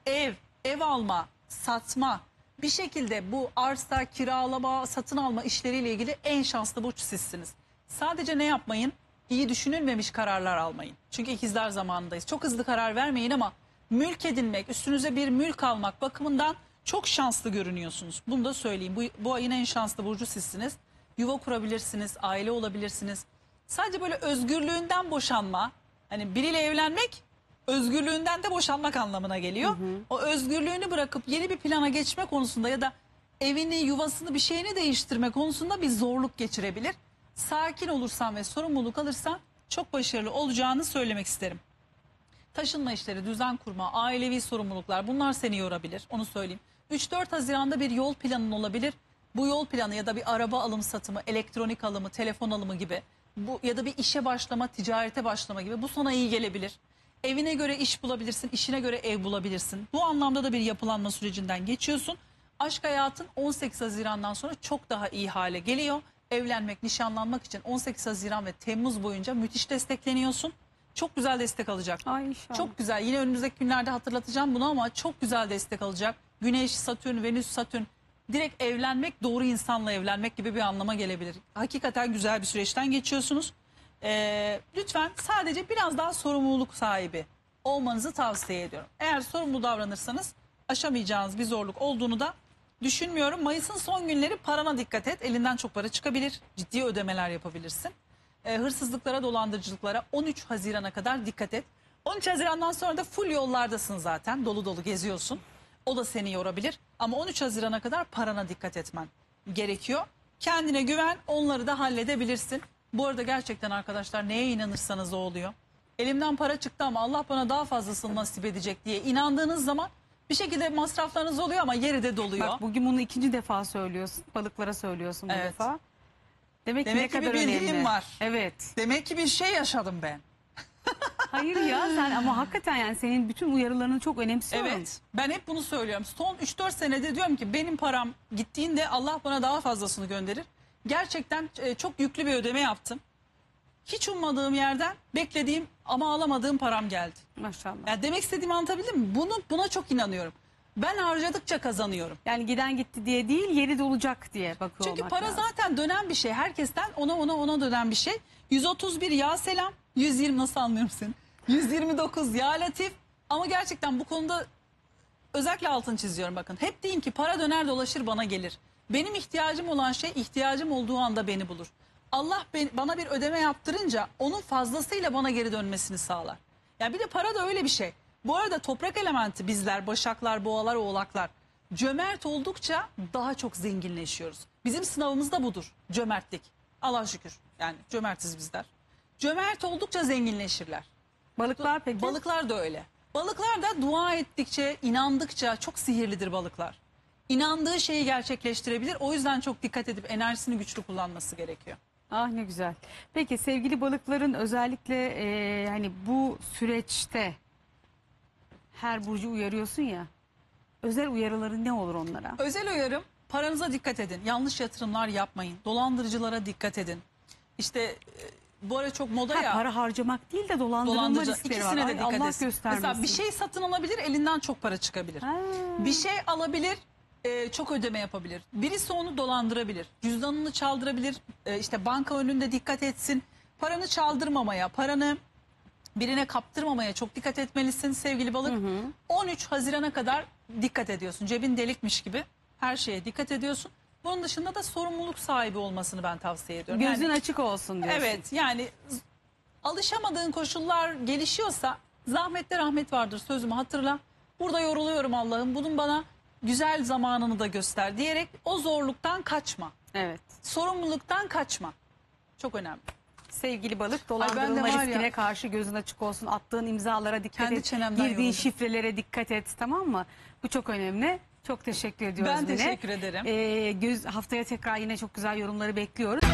ev alma, satma, bir şekilde bu arsa, kiralama, satın alma işleriyle ilgili en şanslı burç sizsiniz. Sadece ne yapmayın? İyi düşünülmemiş kararlar almayın. Çünkü ikizler zamanındayız. Çok hızlı karar vermeyin ama mülk edinmek, üstünüze bir mülk almak bakımından çok şanslı görünüyorsunuz. Bunu da söyleyeyim. Bu ayın en şanslı burcu sizsiniz. Yuva kurabilirsiniz, aile olabilirsiniz. Sadece böyle özgürlüğünden boşanma, hani biriyle evlenmek özgürlüğünden de boşanmak anlamına geliyor. O özgürlüğünü bırakıp yeni bir plana geçme konusunda ya da evini, yuvasını, bir şeyini değiştirme konusunda bir zorluk geçirebilir. Sakin olursan ve sorumluluk alırsan çok başarılı olacağını söylemek isterim. Taşınma işleri, düzen kurma, ailevi sorumluluklar, bunlar seni yorabilir, onu söyleyeyim. 3-4 Haziran'da bir yol planın olabilir. Bu yol planı ya da bir araba alım satımı, elektronik alımı, telefon alımı gibi, bu ya da bir işe başlama, ticarete başlama gibi, bu sana iyi gelebilir. Evine göre iş bulabilirsin, işine göre ev bulabilirsin. Bu anlamda da bir yapılanma sürecinden geçiyorsun. Aşk hayatın 18 Haziran'dan sonra çok daha iyi hale geliyor. Evlenmek, nişanlanmak için 18 Haziran ve Temmuz boyunca müthiş destekleniyorsun. Çok güzel destek alacak. Ay inşallah. Çok güzel. Yine önümüzdeki günlerde hatırlatacağım bunu ama çok güzel destek alacak. Güneş, Satürn, Venüs, Satürn. Direkt evlenmek, doğru insanla evlenmek gibi bir anlama gelebilir. Hakikaten güzel bir süreçten geçiyorsunuz. Lütfen sadece biraz daha sorumluluk sahibi olmanızı tavsiye ediyorum. Eğer sorumlu davranırsanız aşamayacağınız bir zorluk olduğunu da düşünmüyorum. Mayıs'ın son günleri parana dikkat et. Elinden çok para çıkabilir. Ciddi ödemeler yapabilirsin. Hırsızlıklara, dolandırıcılıklara 13 Haziran'a kadar dikkat et. 13 Haziran'dan sonra da full yollardasın zaten. Dolu dolu geziyorsun. O da seni yorabilir. Ama 13 Haziran'a kadar parana dikkat etmen gerekiyor. Kendine güven, onları da halledebilirsin. Bu arada gerçekten arkadaşlar neye inanırsanız o oluyor. Elimden para çıktı ama Allah bana daha fazlasını nasip edecek diye inandığınız zaman bir şekilde masraflarınız oluyor ama yeri de doluyor. Bak bugün bunu ikinci defa söylüyorsun. Balıklara söylüyorsun bu Evet. defa. Demek ki Demek ne ki bir kadar bildiğim önemli. var. Evet. Demek ki bir şey yaşadım ben. Hayır ya sen ama hakikaten yani senin bütün uyarılarını çok önemsiyorum. Evet, ben hep bunu söylüyorum. Son 3-4 senede diyorum ki benim param gittiğinde Allah bana daha fazlasını gönderir. Gerçekten çok yüklü bir ödeme yaptım. Hiç ummadığım yerden beklediğim ama alamadığım param geldi. Maşallah. Yani demek istediğimi anlatabildim mi? Buna çok inanıyorum. Ben harcadıkça kazanıyorum. Yani giden gitti diye değil yeri dolacak diye bakıyor Çünkü olmak para lazım. zaten dönen bir şey. Herkesten ona dönen bir şey. 131 ya selam. 120 nasıl anlıyorum seni? 129 ya latif. Ama gerçekten bu konuda özellikle altını çiziyorum bakın. Hep deyin ki para döner dolaşır bana gelir. Benim ihtiyacım olan şey ihtiyacım olduğu anda beni bulur. Allah bana bir ödeme yaptırınca onun fazlasıyla bana geri dönmesini sağlar. Yani bir de para da öyle bir şey. Bu arada toprak elementi bizler, başaklar, boğalar, oğlaklar cömert oldukça daha çok zenginleşiyoruz. Bizim sınavımız da budur. Cömertlik. Allah'a şükür. Yani cömertiz bizler. Cömert oldukça zenginleşirler. Balıklar peki? Balıklar da öyle. Balıklar da dua ettikçe, inandıkça çok sihirlidir balıklar. İnandığı şeyi gerçekleştirebilir. O yüzden çok dikkat edip enerjisini güçlü kullanması gerekiyor. Ah ne güzel. Peki sevgili balıkların özellikle hani bu süreçte her burcu uyarıyorsun ya. Özel uyarıların ne olur onlara? Özel uyarım, paranıza dikkat edin. Yanlış yatırımlar yapmayın. Dolandırıcılara dikkat edin. İşte bu ara çok moda ya. Para harcamak değil de dolandırılma Dolandırıcı riskleri var. ikisine de Ay, dikkat Allah etsin. göstermesin. Mesela bir şey satın alabilir, elinden çok para çıkabilir. Ha. Bir şey alabilir, çok ödeme yapabilir. Birisi onu dolandırabilir. Cüzdanını çaldırabilir. İşte banka önünde dikkat etsin. Paranı çaldırmamaya, paranı birine kaptırmamaya çok dikkat etmelisin sevgili balık. 13 Haziran'a kadar dikkat ediyorsun. Cebin delikmiş gibi her şeye dikkat ediyorsun. Bunun dışında da sorumluluk sahibi olmasını ben tavsiye ediyorum. Gözün Yani, açık olsun diyorsun. evet yani alışamadığın koşullar gelişiyorsa zahmette rahmet vardır sözümü hatırla. Burada yoruluyorum Allah'ım bunun bana güzel zamanını da göster diyerek o zorluktan kaçma. Evet. Sorumluluktan kaçma. Çok önemli. Sevgili balık ben de dolandırılma var ya- riskine karşı gözün açık olsun. Attığın imzalara dikkat Kendi et. çenemden Girdiğin yoruldum. şifrelere dikkat et, tamam mı? Bu çok önemli. Çok teşekkür ediyoruz Ben Mine. teşekkür ederim. Haftaya tekrar yine çok güzel yorumları bekliyoruz.